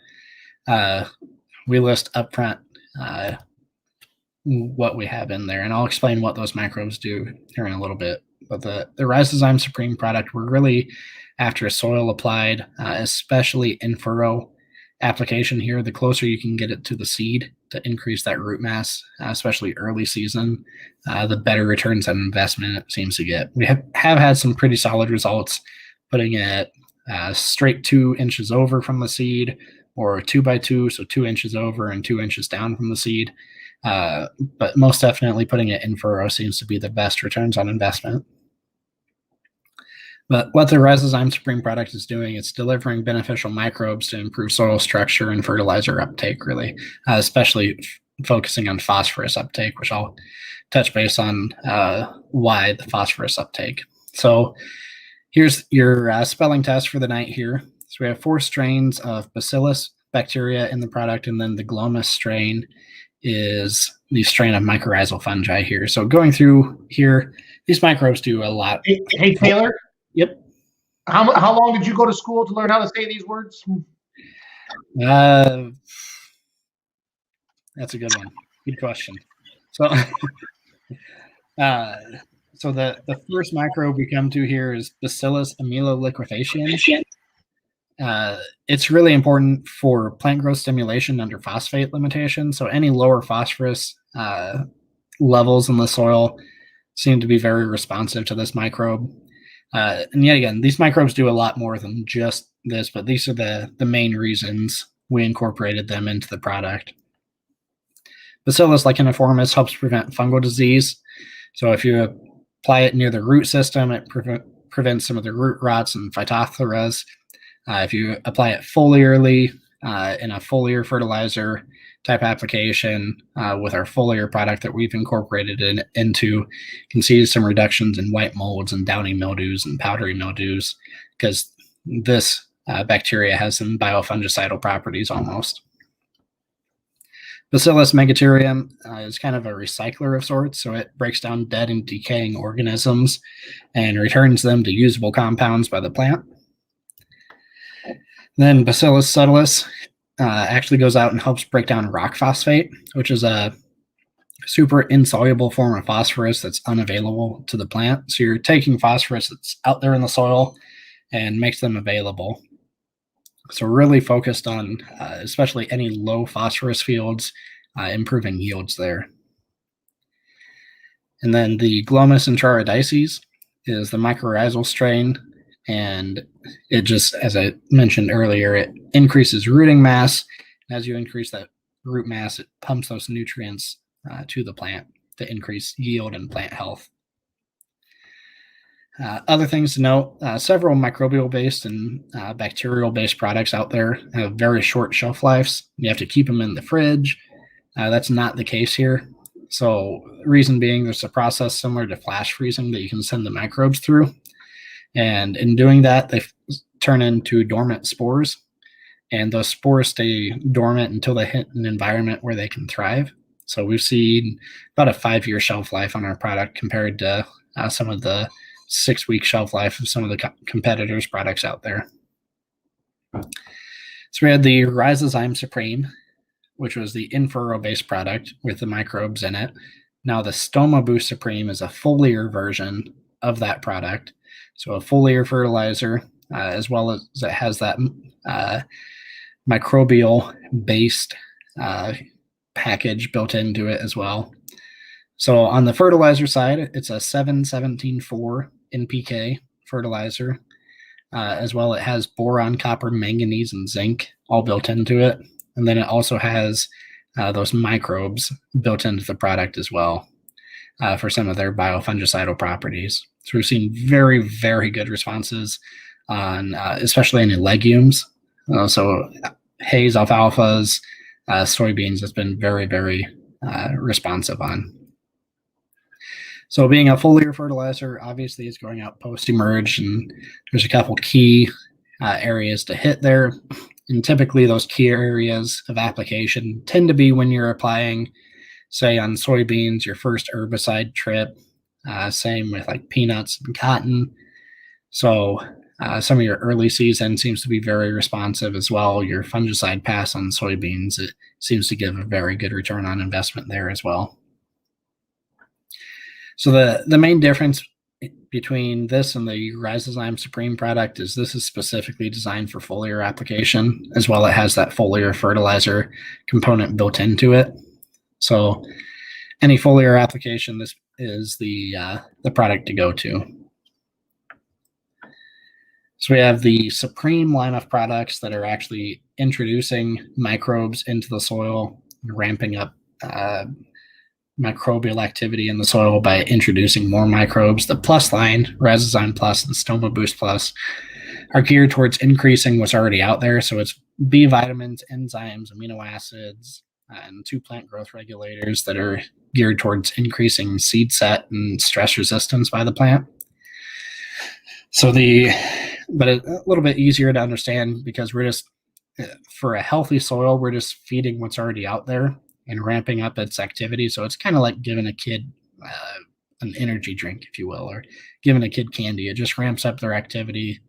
We list upfront what we have in there, and I'll explain what those microbes do here in a little bit. But the Rhizozyme Supreme product, we're really after a soil applied, especially in furrow application here. The closer you can get it to the seed to increase that root mass, especially early season, the better returns on investment it seems to get. We have had some pretty solid results putting it straight 2 inches over from the seed, or 2x2, so 2 inches over and 2 inches down from the seed. But most definitely putting it in furrow seems to be the best returns on investment. But what the Rhizozyme Supreme product is doing, it's delivering beneficial microbes to improve soil structure and fertilizer uptake, really, especially focusing on phosphorus uptake, which I'll touch base on why the phosphorus uptake. So here's your spelling test for the night here. So we have 4 strains of Bacillus bacteria in the product, and then the Glomus strain is the strain of mycorrhizal fungi here. So going through here, these microbes do a lot. Hey Taylor? Yep. How long did you go to school to learn how to say these words? That's a good one. Good question. So, so the first microbe we come to here is Bacillus amyloliquefaciens. It's really important for plant growth stimulation under phosphate limitation. So any lower phosphorus levels in the soil seem to be very responsive to this microbe. And yet again, these microbes do a lot more than just this, but these are the main reasons we incorporated them into the product. Bacillus licheniformis helps prevent fungal disease. So if you apply it near the root system, it prevents some of the root rots and phytophthora. If you apply it foliarly in a foliar fertilizer type application with our foliar product that we've incorporated into, you can see some reductions in white molds and downy mildews and powdery mildews because this bacteria has some biofungicidal properties almost. Bacillus megaterium is kind of a recycler of sorts, so it breaks down dead and decaying organisms and returns them to usable compounds by the plant. Then Bacillus subtilis actually goes out and helps break down rock phosphate, which is a super insoluble form of phosphorus that's unavailable to the plant. So you're taking phosphorus that's out there in the soil and makes them available. So we're really focused on, especially any low phosphorus fields, improving yields there. And then the Glomus intraradices is the mycorrhizal strain, and it just, as I mentioned earlier, it increases rooting mass. And as you increase that root mass, it pumps those nutrients to the plant to increase yield and plant health. Other things to note, several microbial-based and bacterial-based products out there have very short shelf lives. You have to keep them in the fridge. That's not the case here. So reason being, there's a process similar to flash freezing that you can send the microbes through. And in doing that, they turn into dormant spores. And those spores stay dormant until they hit an environment where they can thrive. So we've seen about a 5-year shelf life on our product compared to some of the 6-week shelf life of some of the competitors' products out there. So we had the Rhizozyme Supreme, which was the in-furrow-based product with the microbes in it. Now the Stoma Boost Supreme is a foliar version of that product. So a foliar fertilizer, as well as it has that microbial-based package built into it as well. So on the fertilizer side, it's a 7-17-4 NPK fertilizer. As well, it has boron, copper, manganese, and zinc all built into it. And then it also has those microbes built into the product as well for some of their biofungicidal properties. So we've seen very, very good responses on especially any legumes. So hays, alfalfas, soybeans has been very, very responsive on. So being a foliar fertilizer, obviously it's going out post-emerge, and there's a couple key areas to hit there. And typically those key areas of application tend to be when you're applying, say on soybeans, your first herbicide trip, same with like peanuts and cotton. So some of your early season seems to be very responsive as well. Your fungicide pass on soybeans, it seems to give a very good return on investment there as well. So the main difference between this and the Rhizozyme Supreme product is this is specifically designed for foliar application, as well it has that foliar fertilizer component built into it. So any foliar application, this is the product to go to. So we have the Supreme line of products that are actually introducing microbes into the soil and ramping up microbial activity in the soil by introducing more microbes. The Plus line, Rhizozyme Plus and Stoma Boost Plus, are geared towards increasing what's already out there. So it's B vitamins, enzymes, amino acids, and 2 plant growth regulators that are geared towards increasing seed set and stress resistance by the plant. So but a little bit easier to understand because we're just, for a healthy soil, we're just feeding what's already out there and ramping up its activity. So it's kind of like giving a kid an energy drink, if you will, or giving a kid candy. It just ramps up their activity.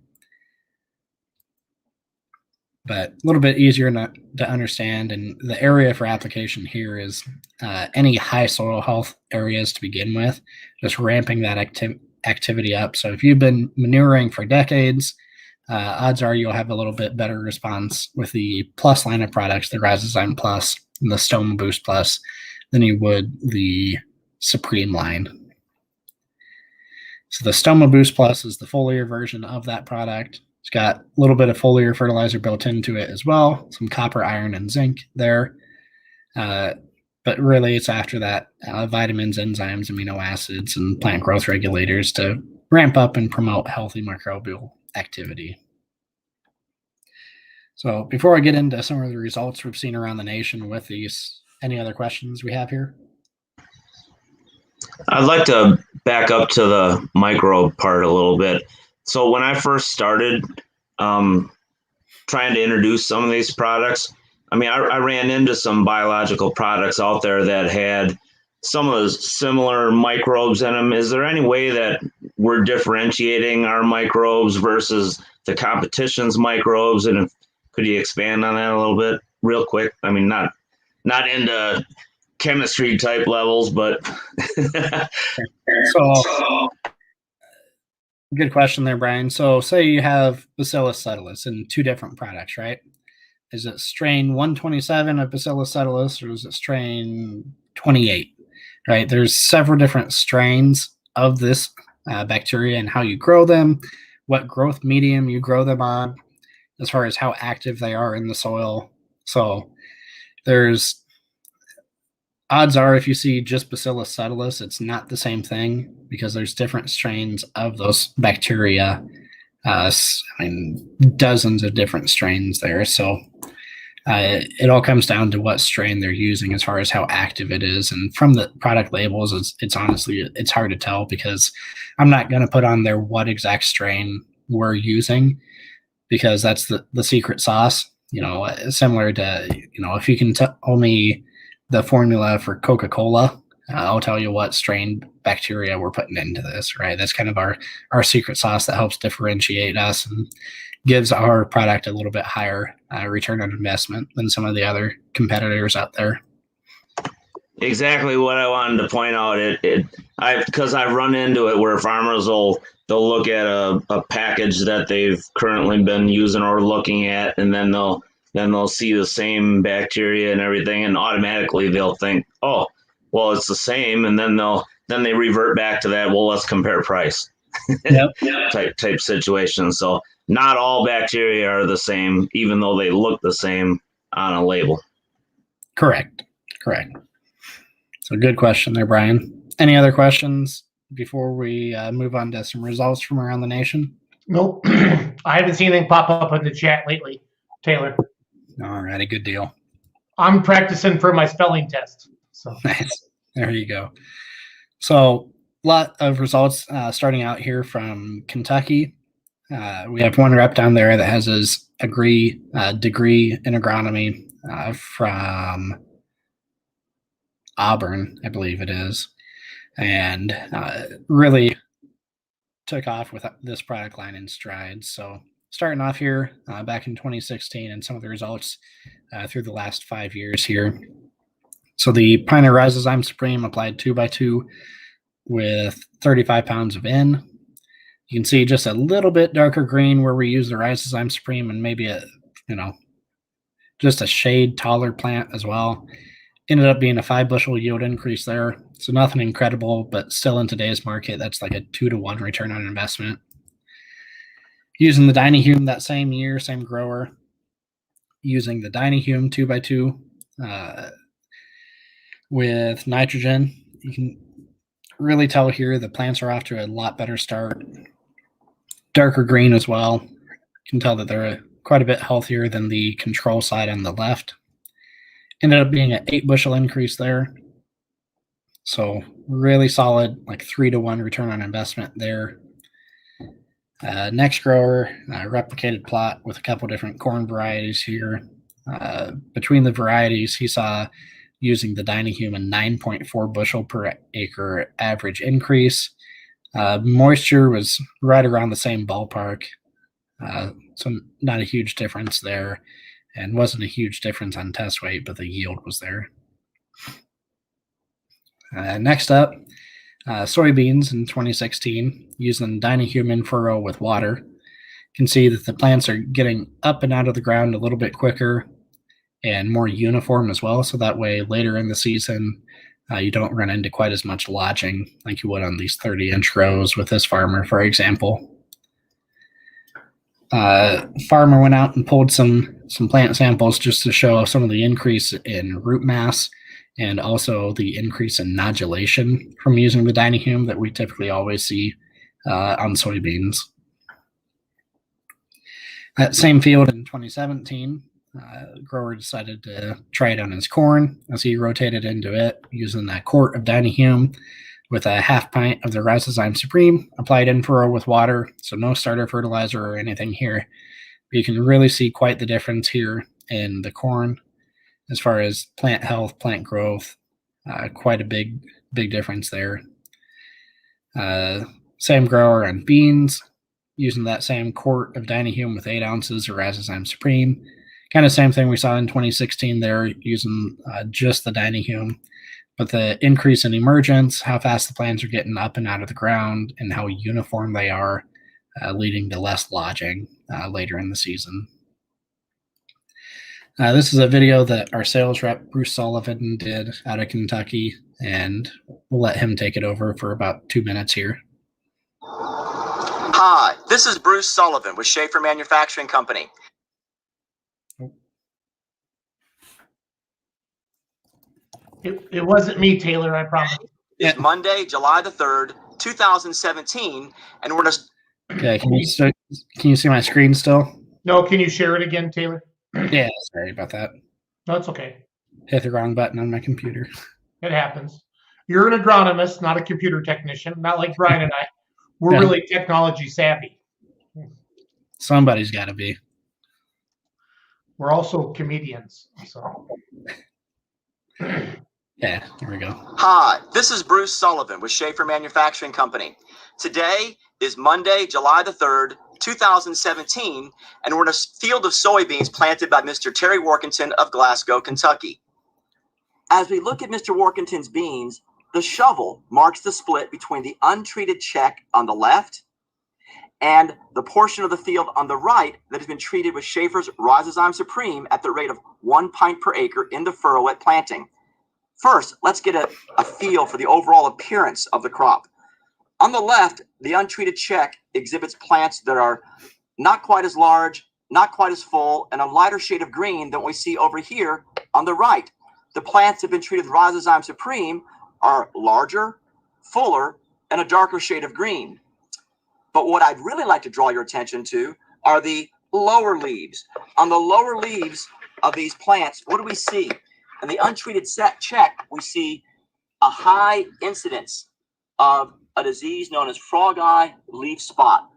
but a little bit easier to understand. And the area for application here is any high soil health areas to begin with, just ramping that activity up. So if you've been manuring for decades, odds are you'll have a little bit better response with the Plus line of products, the Rizozyme Plus and the Stoma Boost Plus, than you would the Supreme line. So the Stoma Boost Plus is the foliar version of that product. It's got a little bit of foliar fertilizer built into it as well, some copper, iron, and zinc there. But really, it's after that vitamins, enzymes, amino acids, and plant growth regulators to ramp up and promote healthy microbial activity. So before I get into some of the results we've seen around the nation with these, any other questions we have here? I'd like to back up to the microbe part a little bit. So when I first started trying to introduce some of these products, I ran into some biological products out there that had some of the similar microbes in them. Is there any way that we're differentiating our microbes versus the competition's microbes? And could you expand on that a little bit real quick? Not into chemistry type levels, but so good question there, Brian. So say you have Bacillus subtilis in two different products, right? Is it strain 127 of Bacillus subtilis, or is it strain 28? Right? There's several different strains of this bacteria and how you grow them, what growth medium you grow them on, as far as how active they are in the soil. So there's odds are if you see just Bacillus subtilis, it's not the same thing because there's different strains of those bacteria. Dozens of different strains there. So it all comes down to what strain they're using as far as how active it is. And from the product labels, it's honestly, it's hard to tell because I'm not going to put on there what exact strain we're using because that's the secret sauce, similar to, if you can tell me the formula for Coca-Cola, I'll tell you what strain bacteria we're putting into this, right? That's kind of our secret sauce that helps differentiate us and gives our product a little bit higher return on investment than some of the other competitors out there. Exactly what I wanted to point out. Because I've run into it where farmers they'll look at a package that they've currently been using or looking at, and then they'll see the same bacteria and everything, and automatically they'll think, oh, well, it's the same, and then they revert back to that. Well, let's compare price. Yep. type situation. So not all bacteria are the same, even though they look the same on a label. Correct. So good question there, Brian. Any other questions before we move on to some results from around the nation? Nope. I haven't seen anything pop up in the chat lately, Taylor. All righty, good deal. I'm practicing for my spelling test. So nice. There you go. So a lot of results starting out here from Kentucky. We have one rep down there that has his degree in agronomy from Auburn, I believe it is, and really took off with this product line in strides. So starting off here back in 2016 and some of the results through the last 5 years here. So the Pioneer Rizozyme Supreme applied 2x2 with 35 pounds of N. You can see just a little bit darker green where we use the Rizozyme Supreme and maybe just a shade taller plant as well. Ended up being a 5 bushel yield increase there. So nothing incredible, but still in today's market, that's like a 2-to-1 return on investment. Using the Dynahume that same year, same grower, using the Dynahume 2x2 with nitrogen, you can really tell here the plants are off to a lot better start. Darker green as well. You can tell that they're quite a bit healthier than the control side on the left. Ended up being an 8 bushel increase there. So really solid, like 3-to-1 return on investment there. Next grower, replicated plot with a couple different corn varieties here. Between the varieties, he saw using the Dynahume a 9.4 bushel per acre average increase. Moisture was right around the same ballpark. So not a huge difference there, and wasn't a huge difference on test weight, but the yield was there. Next up, soybeans in 2016 using Dynahuman furrow with water. You can see that the plants are getting up and out of the ground a little bit quicker and more uniform as well. So that way later in the season, you don't run into quite as much lodging like you would on these 30-inch rows with this farmer, for example. Farmer went out and pulled some plant samples just to show some of the increase in root mass and also the increase in nodulation from using the Dynahuman that we typically always see on soybeans. That same field in 2017, the grower decided to try it on his corn as he rotated into it using that quart of Dynahuman with a half pint of the Rizozyme Supreme applied in furrow with water. So no starter fertilizer or anything here. But you can really see quite the difference here in the corn as far as plant health, plant growth. Quite a big difference there. Same grower on beans, using that same quart of Dynahuman with 8 ounces of Rizozyme Supreme. Kind of same thing we saw in 2016 there, using just the Dynahuman. But the increase in emergence, how fast the plants are getting up and out of the ground, and how uniform they are, leading to less lodging later in the season. This is a video that our sales rep, Bruce Sullivan, did out of Kentucky, and we'll let him take it over for about 2 minutes here. Hi, this is Bruce Sullivan with Schaeffer Manufacturing Company. It wasn't me, Taylor, I promise. It's Monday, July the 3rd, 2017, and we're going to... Okay, can you see my screen still? No, can you share it again, Taylor? Yeah, sorry about that. No, it's okay. Hit the wrong button on my computer. It happens. You're an agronomist, not a computer technician, not like Brian and I. We're really technology savvy. Somebody's got to be. We're also comedians. So. Yeah, here we go. Hi, this is Bruce Sullivan with Schaeffer Manufacturing Company. Today is Monday, July the 3rd, 2017, and we're in a field of soybeans planted by Mr. Terry Workington of Glasgow, Kentucky. As we look at Mr. Workington's beans, the shovel marks the split between the untreated check on the left and the portion of the field on the right that has been treated with Schaeffer's Rizozyme Supreme at the rate of 1 pint per acre in the furrow at planting. First, let's get a feel for the overall appearance of the crop. On the left, the untreated check exhibits plants that are not quite as large, not quite as full, and a lighter shade of green than we see over here on the right. The plants that have been treated with Rizozyme Supreme are larger, fuller, and a darker shade of green. But what I'd really like to draw your attention to are the lower leaves. On the lower leaves of these plants, what do we see? In the untreated check, we see a high incidence of a disease known as frog eye leaf spot.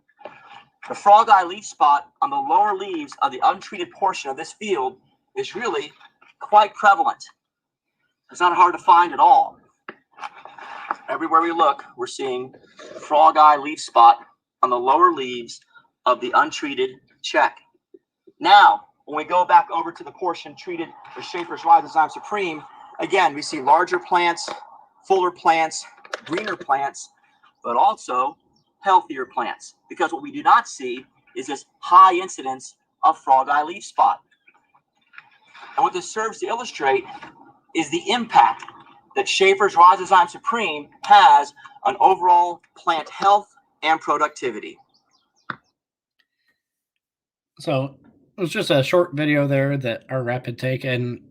The frog eye leaf spot on the lower leaves of the untreated portion of this field is really quite prevalent. It's not hard to find at all. Everywhere we look, we're seeing frog eye leaf spot on the lower leaves of the untreated check. Now, when we go back over to the portion treated with Schaeffer's Rizozyme Supreme, again, we see larger plants, fuller plants, greener plants, but also healthier plants, because what we do not see is this high incidence of frog eye leaf spot. And what this serves to illustrate is the impact that Schaeffer's Rizozyme Supreme has on overall plant health and productivity. So it was just a short video there that our rep had taken.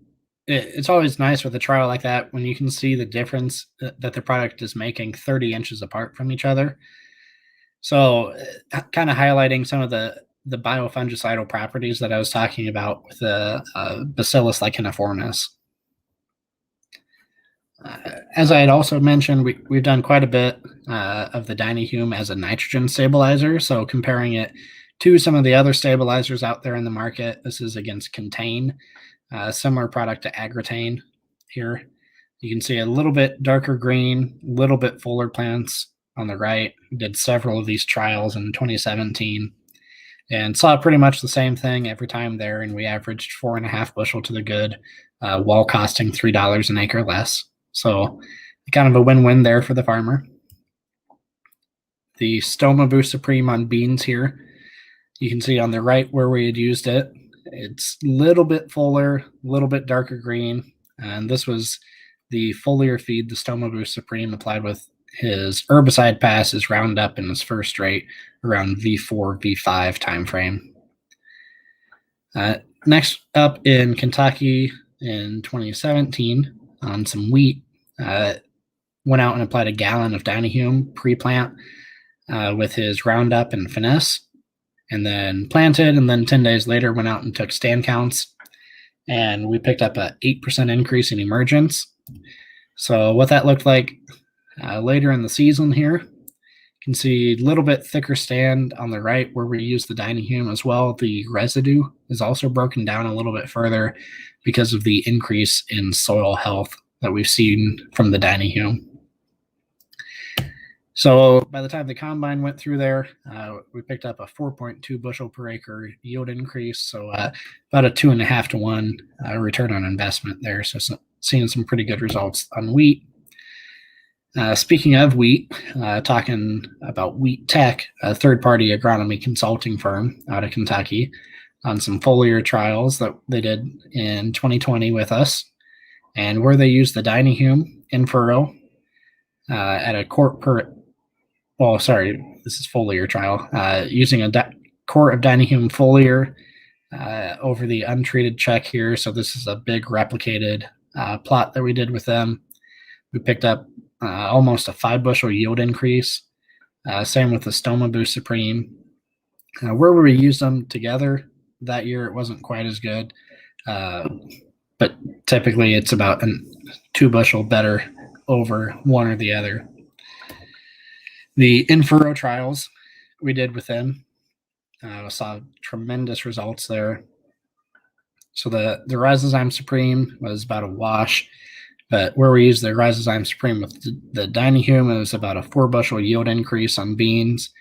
It's always nice with a trial like that when you can see the difference that the product is making 30 inches apart from each other. So kind of highlighting some of the biofungicidal properties that I was talking about with the Bacillus licheniformis. As I had also mentioned, we've done quite a bit of the Dynahuman as a nitrogen stabilizer. So comparing it to some of the other stabilizers out there in the market, this is against Contain, similar product to Agritane here. You can see a little bit darker green, a little bit fuller plants on the right. We did several of these trials in 2017. and saw pretty much the same thing every time there. And we averaged 4.5 bushel to the good, while costing $3 an acre less. So kind of a win-win there for the farmer. The Stoma Boost Supreme on beans here, you can see on the right where we had used it. It's a little bit fuller, a little bit darker green. And this was the foliar feed, the Stoma Boost Supreme, applied with his herbicide pass, his Roundup, in his first rate around V4, V5 timeframe. Next up in Kentucky in 2017 on some wheat, went out and applied a gallon of Dynahume pre-plant with his Roundup and Finesse, and then planted, and then 10 days later went out and took stand counts, and we picked up an 8% increase in emergence. So what that looked like later in the season here, you can see a little bit thicker stand on the right where we use the Dynahume as well. The residue is also broken down a little bit further because of the increase in soil health that we've seen from the Dynahume. So by the time the combine went through there, we picked up a 4.2 bushel per acre yield increase. So about a 2.5 to 1 return on investment there. So seeing some pretty good results on wheat. Speaking of wheat, talking about Wheat Tech, a third-party agronomy consulting firm out of Kentucky, on some foliar trials that they did in 2020 with us, and where they used the Dynahume in furrow at a quart per. Well, sorry, this is foliar trial. Using a quart of Dynahume foliar over the untreated check here. So this is a big replicated plot that we did with them. We picked up almost a 5 bushel yield increase. Same with the Stoma Boost Supreme. Where we used them together that year, it wasn't quite as good. But typically it's about 2 bushel better over one or the other. The in-furrow trials we did with them saw tremendous results there. So the Rhizozyme Supreme was about a wash, but where we used the Rhizozyme Supreme with the Dynahume, it was about a 4 bushel yield increase on beans,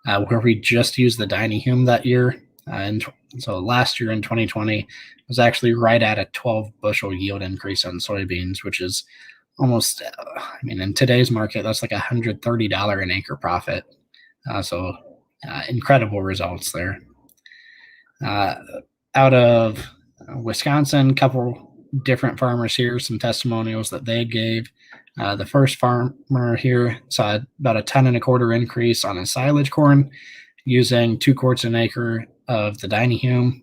where we just used the Dynahume that year. And so last year in 2020 was actually right at a 12 bushel yield increase on soybeans, which is almost, in today's market, that's like $130 an acre profit. So incredible results there. Out of Wisconsin, a couple different farmers here, some testimonials that they gave. The first farmer here saw about a 10.25 increase on his silage corn using 2 quarts an acre of the Dynahume.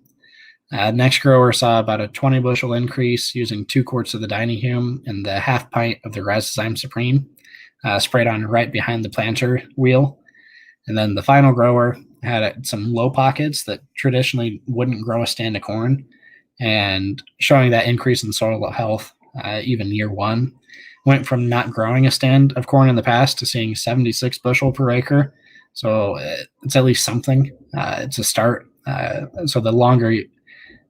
Next grower saw about a 20 bushel increase using 2 quarts of the Dynahume and the half pint of the Rhizozyme Supreme, sprayed on right behind the planter wheel. And then the final grower had some low pockets that traditionally wouldn't grow a stand of corn, and showing that increase in soil health even year one. Went from not growing a stand of corn in the past to seeing 76 bushel per acre. So it's at least something. It's a start. So the longer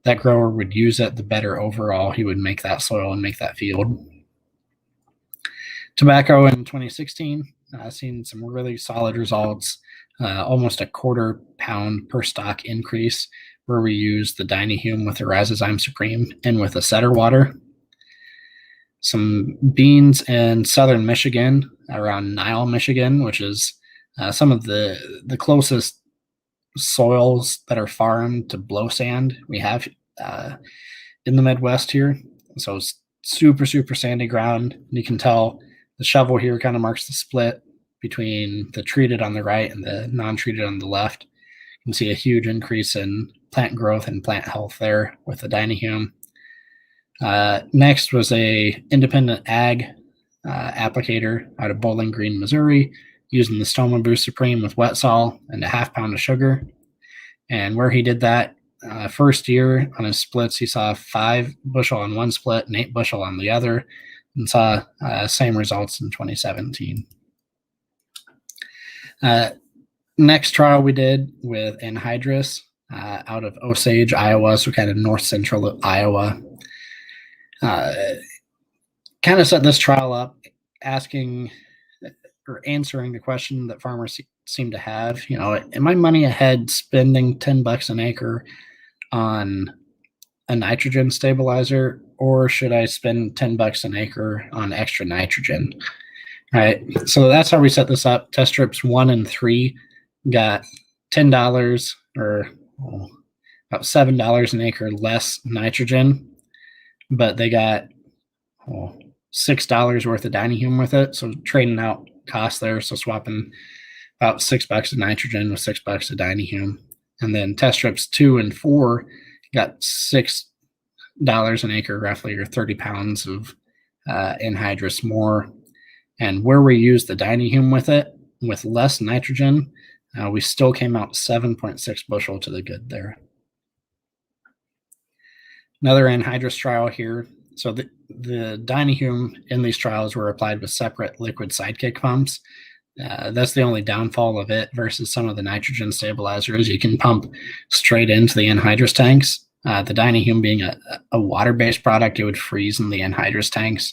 that grower would use it, the better overall he would make that soil and make that field. Tobacco in 2016, seen some really solid results, almost a 1/4 pound per stalk increase, where we used the Dynahume with the Rhizozyme Supreme and with a setter water. Some beans in southern Michigan, around Nile, Michigan, which is some of the closest soils that are farmed to blow sand we have in the Midwest here. So it's super, super sandy ground. And you can tell the shovel here kind of marks the split between the treated on the right and the non-treated on the left. You can see a huge increase in plant growth and plant health there with the Dynahume. Next was a independent ag applicator out of Bowling Green, Missouri, using the Stoma Boost Supreme with wet sol and a half pound of sugar. And where he did that first year on his splits, he saw 5 bushel on one split and 8 bushel on the other, and saw same results in 2017. Next trial we did with anhydrous out of Osage, Iowa, so kind of north central Iowa. Kind of set this trial up asking or answering the question that farmers seem to have. You know, am my money ahead spending $10 an acre on a nitrogen stabilizer, or should I spend $10 an acre on extra nitrogen? Right. So that's how we set this up. Test strips 1 and 3 got $10 or about $7 an acre less nitrogen, but they got $6 worth of dynahume with it. So trading out costs there. So swapping about $6 of nitrogen with $6 of dynahume. And then test strips 2 and 4 got $6 an acre, roughly, or 30 pounds of anhydrous more. And where we used the dynahume with it, with less nitrogen, we still came out 7.6 bushel to the good there. Another anhydrous trial here. So the dynahume in these trials were applied with separate liquid sidekick pumps. That's the only downfall of it versus some of the nitrogen stabilizers. You can pump straight into the anhydrous tanks. The dynahume being a water-based product, it would freeze in the anhydrous tanks,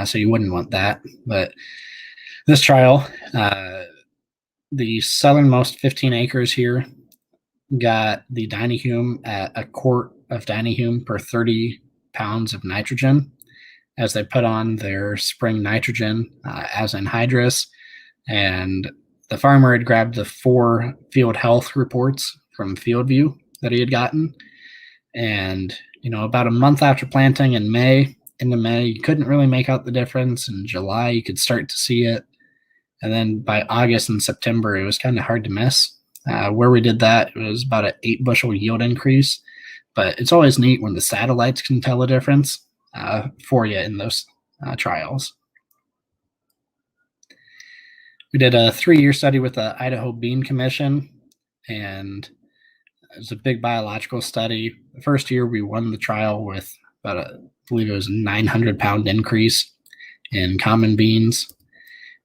so you wouldn't want that. But this trial, the southernmost 15 acres here got the dynahume at a quart of dynahume per 30 pounds of nitrogen as they put on their spring nitrogen as anhydrous. And the farmer had grabbed the 4 field health reports from FieldView that he had gotten. And, you know, about a month after planting in May, into May, you couldn't really make out the difference. In July, you could start to see it. And then by August and September, it was kind of hard to miss. Where we did that, it was about an 8 bushel yield increase. But it's always neat when the satellites can tell a difference for you in those trials. We did a 3-year study with the Idaho Bean Commission, and it was a big biological study. The first year, we won the trial with about I believe it was a 900-pound increase in common beans.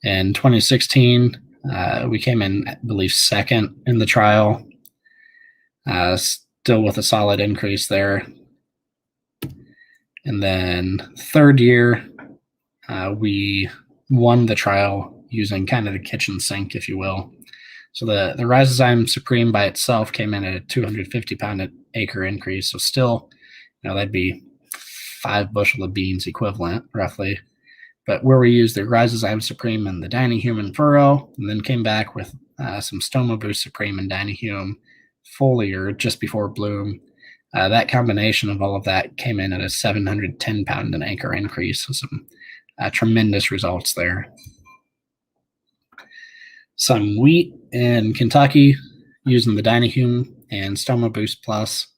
In 2016, we came in, I believe, second in the trial, still with a solid increase there. And then third year, we won the trial using kind of the kitchen sink, if you will. So the Rhizozyme Supreme by itself came in at a 250-pound an acre increase. So still, you know, that'd be 5 bushel of beans equivalent, roughly. But where we used the Rhizozyme Supreme and the dynahume and furrow, and then came back with some Stoma Boost Supreme and dynahume foliar just before bloom, that combination of all of that came in at a 710-pound an acre increase. So some tremendous results there. Some wheat in Kentucky using the dynahume and Stoma Boost Plus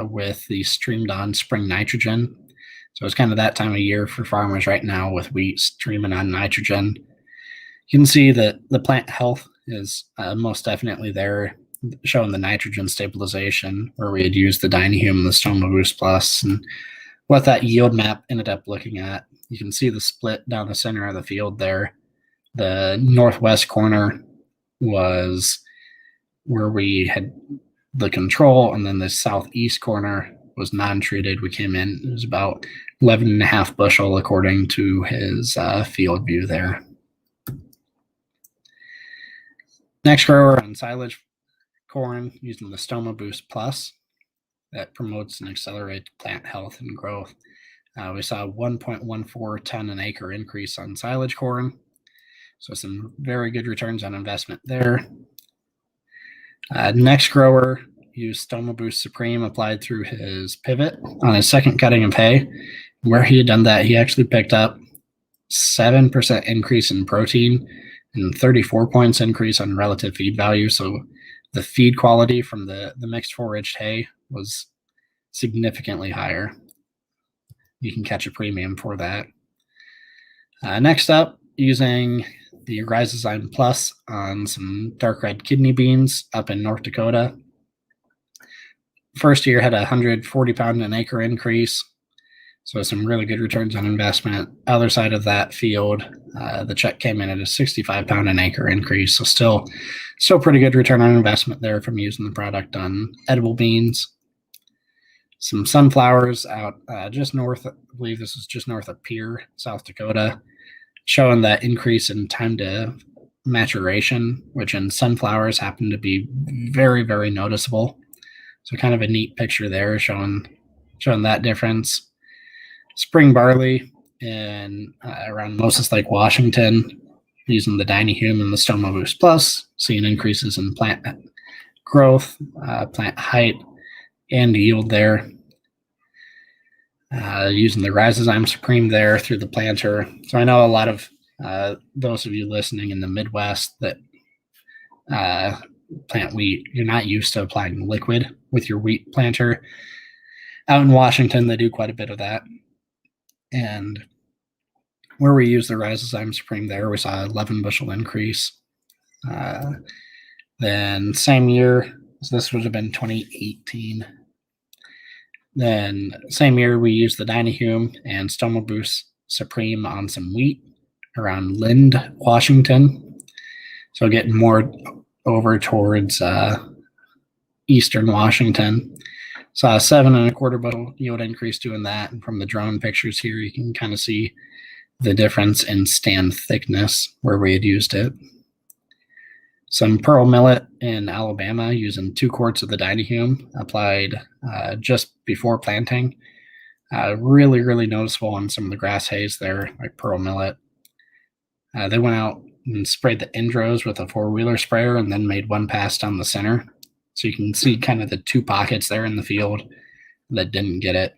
with the streamed on spring nitrogen. So it's kind of that time of year for farmers right now with wheat streaming on nitrogen. You can see that the plant health is most definitely there, showing the nitrogen stabilization where we had used the dynahume and the Stoma Boost Plus, and what that yield map ended up looking at. You can see the split down the center of the field there. The northwest corner was where we had the control, and then the southeast corner was non-treated. We came in, it was about 11.5 bushel according to his field view there. Next grower on silage corn using the Stoma Boost Plus that promotes and accelerates plant health and growth. We saw a 1.14 ton an acre increase on silage corn. So some very good returns on investment there. Next grower used Stoma Boost Supreme applied through his pivot on his second cutting of hay. Where he had done that, he actually picked up 7% increase in protein and 34 points increase on relative feed value. So the feed quality from the mixed foraged hay was significantly higher. You can catch a premium for that. Next up, using the Rhizozyme Plus on some dark red kidney beans up in North Dakota. First year had a 140-pound an acre increase. So some really good returns on investment. Other side of that field, the check came in at a 65-pound an acre increase. So still pretty good return on investment there from using the product on edible beans. Some sunflowers out just north, I believe this is just north of Pierre, South Dakota, showing that increase in time to maturation, which in sunflowers happen to be very, very noticeable. So kind of a neat picture there showing that difference. Spring barley in around Moses Lake, Washington, using the Dynahume and the Stoma Boost Plus, seeing increases in plant growth, plant height, and yield there. Using the Rhizozyme Supreme there through the planter. So I know a lot of those of you listening in the Midwest that plant wheat, you're not used to applying liquid with your wheat planter. Out in Washington, they do quite a bit of that. And where we use the Rhizozyme Supreme there, we saw 11 bushel increase. Then same year, so this would have been 2018. Then same year, we used the Dynahume and Stoma Boost Supreme on some wheat around Lind, Washington. So getting more over towards eastern Washington. Saw a 7 1/4 bushel yield increase doing that. And from the drone pictures here, you can kind of see the difference in stand thickness where we had used it. Some pearl millet in Alabama using 2 quarts of the Dynahume applied just before planting. Really, really noticeable on some of the grass hays there, like pearl millet. They went out and sprayed the indros with a 4-wheeler sprayer and then made 1 pass down the center. So you can see kind of the 2 pockets there in the field that didn't get it.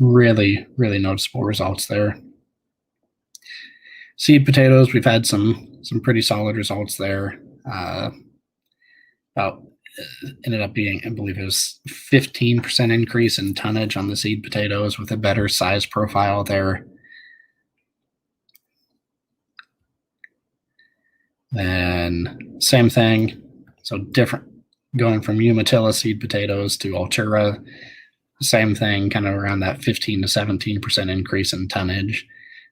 Really, really noticeable results there. Seed potatoes, we've had some pretty solid results there. Ended up being, I believe it was 15% increase in tonnage on the seed potatoes with a better size profile there. Then same thing, so different, going from Umatilla seed potatoes to Altura, same thing, kind of around that 15 to 17% increase in tonnage.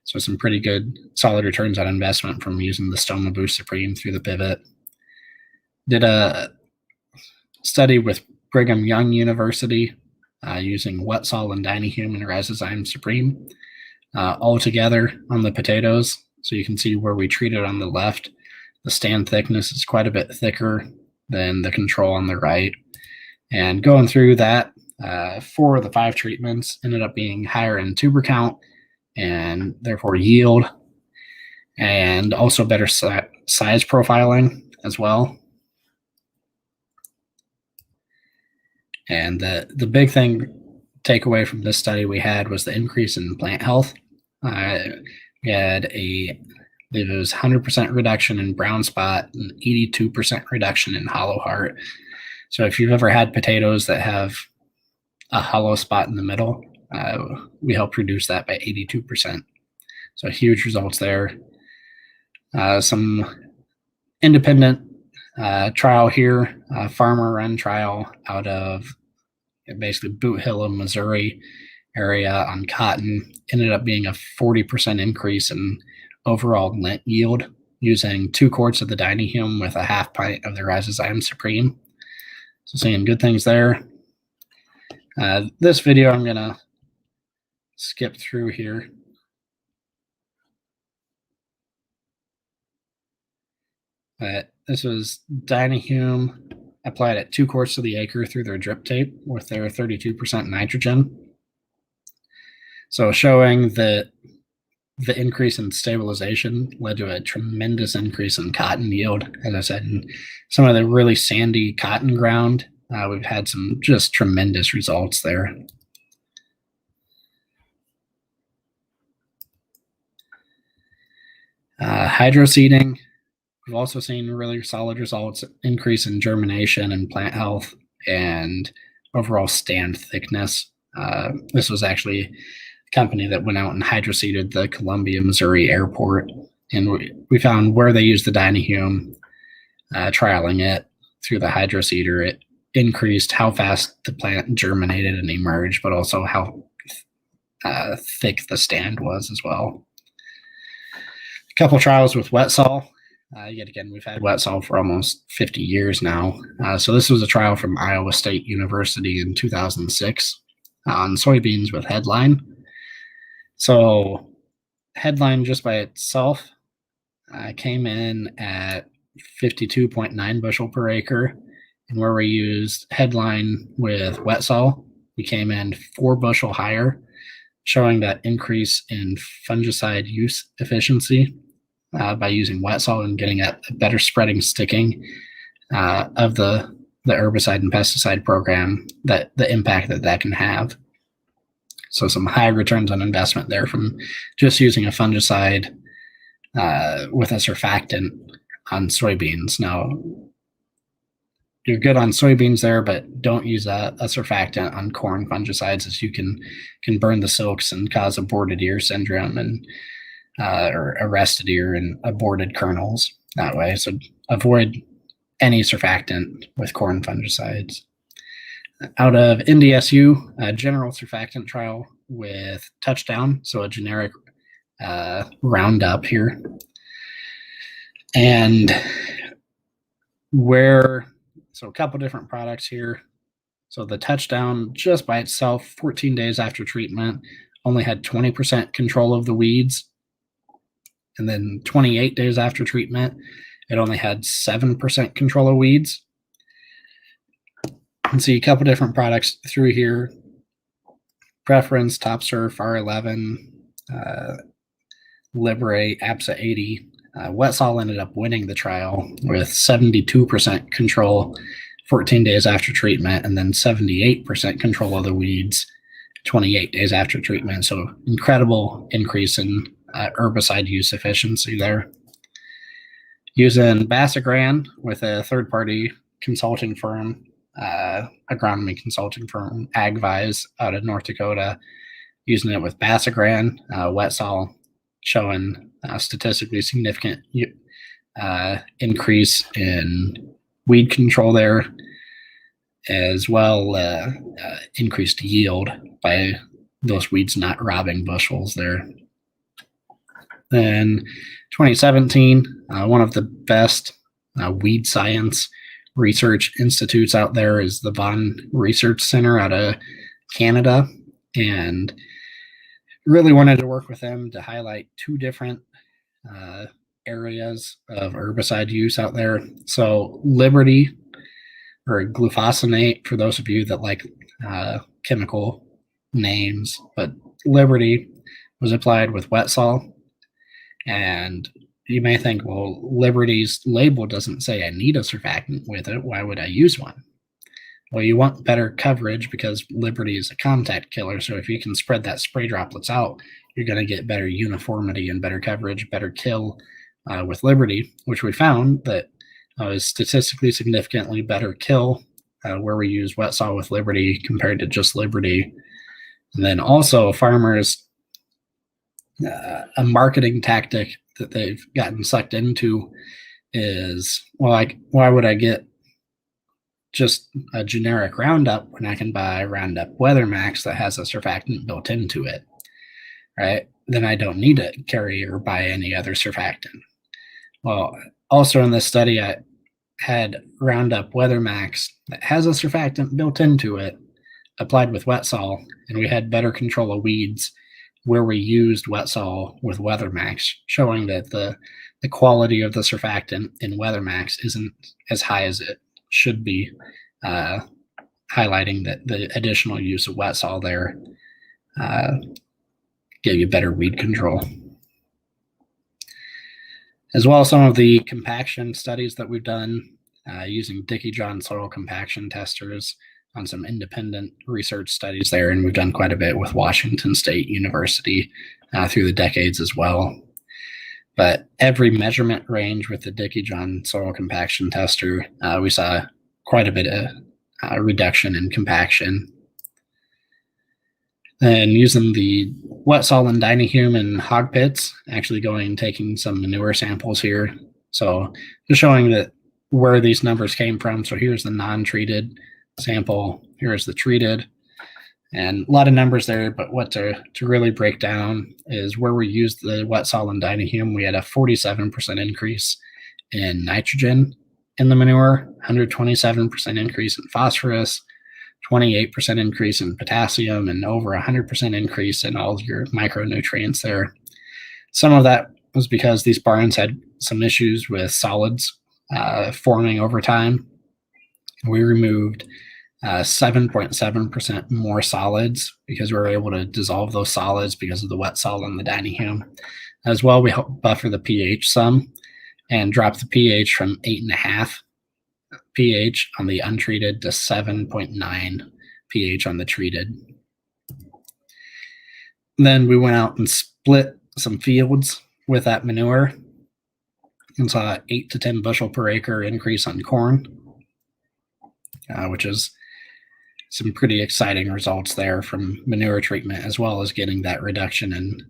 So some pretty good solid returns on investment from using the Stoma Boost Supreme through the pivot. Did a study with Brigham Young University using Wetzel and Dynahume and Rhizozyme Supreme all together on the potatoes. So you can see where we treated on the left. The stand thickness is quite a bit thicker than the control on the right. And going through that, 4 of the 5 treatments ended up being higher in tuber count and therefore yield, and also better size profiling as well. And the big thing takeaway from this study we had was the increase in plant health. We had it was 100% reduction in brown spot and 82% reduction in hollow heart. So if you've ever had potatoes that have a hollow spot in the middle, we helped reduce that by 82%. So huge results there. Some independent trial here, farmer run trial out of basically Boot Hill of Missouri area on cotton, ended up being a 40% increase in overall lint yield using 2 quarts of the Dynahume with a 1/2 pint of the Rhizozyme Supreme. So seeing good things there. This video I'm gonna skip through here. This was Dynahume applied at 2 quarts to the acre through their drip tape with their 32% nitrogen. So showing that the increase in stabilization led to a tremendous increase in cotton yield. As I said, in some of the really sandy cotton ground, we've had some just tremendous results there. Hydroseeding, we've also seen really solid results, increase in germination and plant health and overall stand thickness. This was actually a company that went out and hydroseeded the Columbia, Missouri airport. And we found where they used the Dynahume, trialing it through the hydroseeder, it increased how fast the plant germinated and emerged, but also how thick the stand was as well. A couple trials with Wetzel. Yet again, we've had Wetzel for almost 50 years now. So this was a trial from Iowa State University in 2006 on soybeans with headline. So headline just by itself came in at 52.9 bushel per acre. And where we used headline with wet sol, we came in 4 bushel higher, showing that increase in fungicide use efficiency by using wet sol and getting a better spreading sticking of the herbicide and pesticide program, that the impact that can have. So some high returns on investment there from just using a fungicide with a surfactant on soybeans. Now, you're good on soybeans there, but don't use a surfactant on corn fungicides, as you can burn the silks and cause aborted ear syndrome and or arrested ear and aborted kernels that way. So avoid any surfactant with corn fungicides. Out of NDSU, a general surfactant trial with Touchdown, so a generic Roundup here. And so a couple different products here. So the Touchdown, just by itself, 14 days after treatment, only had 20% control of the weeds. And then 28 days after treatment, it only had 7% control of weeds. You can see a couple different products through here. Preference, Top Surf, R11, Liberate, APSA 80. Wet Sol ended up winning the trial with 72% control 14 days after treatment, and then 78% control of the weeds 28 days after treatment. So incredible increase in herbicide use efficiency there. Using Basagran with a third-party consulting firm, agronomy consulting firm, AgVise out of North Dakota, using it with Basagran, Wet Sol, showing statistically significant increase in weed control there, as well increased yield by those weeds not robbing bushels there. Then 2017, one of the best weed science research institutes out there is the Vaughan Research Center out of Canada, and really wanted to work with them to highlight 2 different areas of herbicide use out there. So Liberty, or glufosinate, for those of you that like chemical names, but Liberty was applied with Wet Sol. And you may think, well, Liberty's label doesn't say I need a surfactant with it. Why would I use one? Well, you want better coverage because Liberty is a contact killer. So if you can spread that spray droplets out, you're going to get better uniformity and better coverage, better kill with Liberty, which we found that is statistically significantly better kill where we use Wet Sol with Liberty compared to just Liberty. And then also farmers, a marketing tactic that they've gotten sucked into is, well, why would I get just a generic Roundup when I can buy Roundup Weather Max that has a surfactant built into it, right? Then I don't need to carry or buy any other surfactant. Well, also in this study, I had Roundup Weather Max that has a surfactant built into it, applied with Wet Sol, and we had better control of weeds where we used Wet Sol with Weather Max, showing that the quality of the surfactant in Weather Max isn't as high as it should be, highlighting that the additional use of Wet Sol there gave you better weed control. As well as some of the compaction studies that we've done using Dickie John soil compaction testers on some independent research studies there, and we've done quite a bit with Washington State University through the decades as well. But every measurement range with the Dickie John soil compaction tester, we saw quite a bit of reduction in compaction. Then using the Wet Sol and Dynahume and hog pits, actually going and taking some manure samples here. So just showing that where these numbers came from. So here's the non-treated sample, here's the treated, and a lot of numbers there, but what to really break down is where we used the Wet Sol and Dynahume, we had a 47% increase in nitrogen in the manure, 127% increase in phosphorus, 28% increase in potassium, and over 100% increase in all of your micronutrients there. Some of that was because these barns had some issues with solids forming over time. We removed 7.7% more solids because we were able to dissolve those solids because of the wet salt on the dining room. As well, we helped buffer the pH some and drop the pH from 8.5 pH on the untreated to 7.9 pH on the treated. Then we went out and split some fields with that manure and saw an 8 to 10 bushel per acre increase on corn, which is some pretty exciting results there from manure treatment, as well as getting that reduction in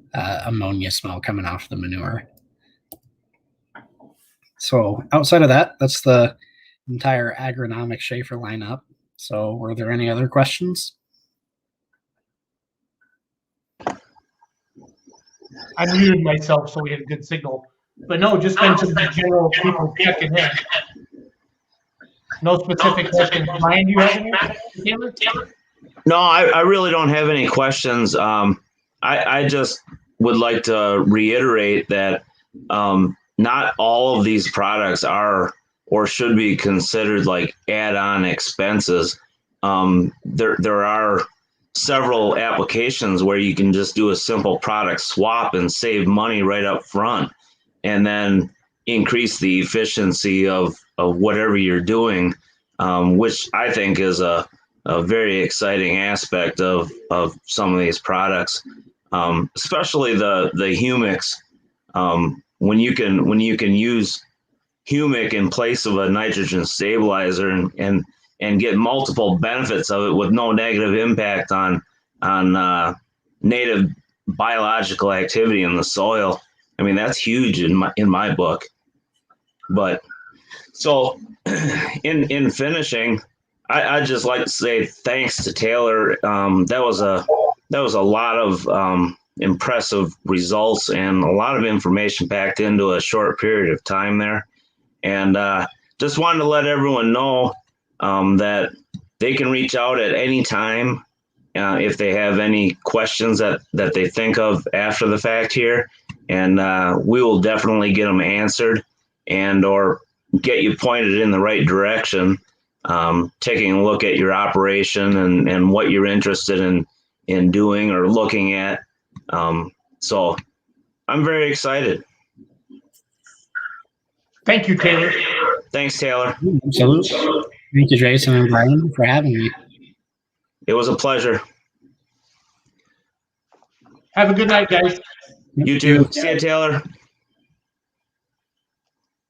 ammonia smell coming off the manure. So outside of that, that's the entire agronomic Schaeffer lineup. So were there any other questions? I muted myself so we had a good signal. But no, just mention the general people checking in. No specific questions. Ryan, do you have any? Taylor? No, I really don't have any questions. I just would like to reiterate that not all of these products are or should be considered like add-on expenses. There are several applications where you can just do a simple product swap and save money right up front, and then increase the efficiency of whatever you're doing, which I think is a very exciting aspect of some of these products, especially the humics. When you can use humic in place of a nitrogen stabilizer and get multiple benefits of it with no negative impact on native biological activity in the soil. I mean, that's huge in my book. But so in finishing, I'd just like to say thanks to Taylor. That was a lot of impressive results and a lot of information packed into a short period of time there. And just wanted to let everyone know that they can reach out at any time if they have any questions that they think of after the fact here. And we will definitely get them answered and or get you pointed in the right direction, taking a look at your operation and what you're interested in doing or looking at. So I'm very excited. Thank you, Taylor. Thanks, Taylor. Absolutely. Thank you, Jason and Brian, for having me. It was a pleasure. Have a good night, guys. You too. See you, Taylor.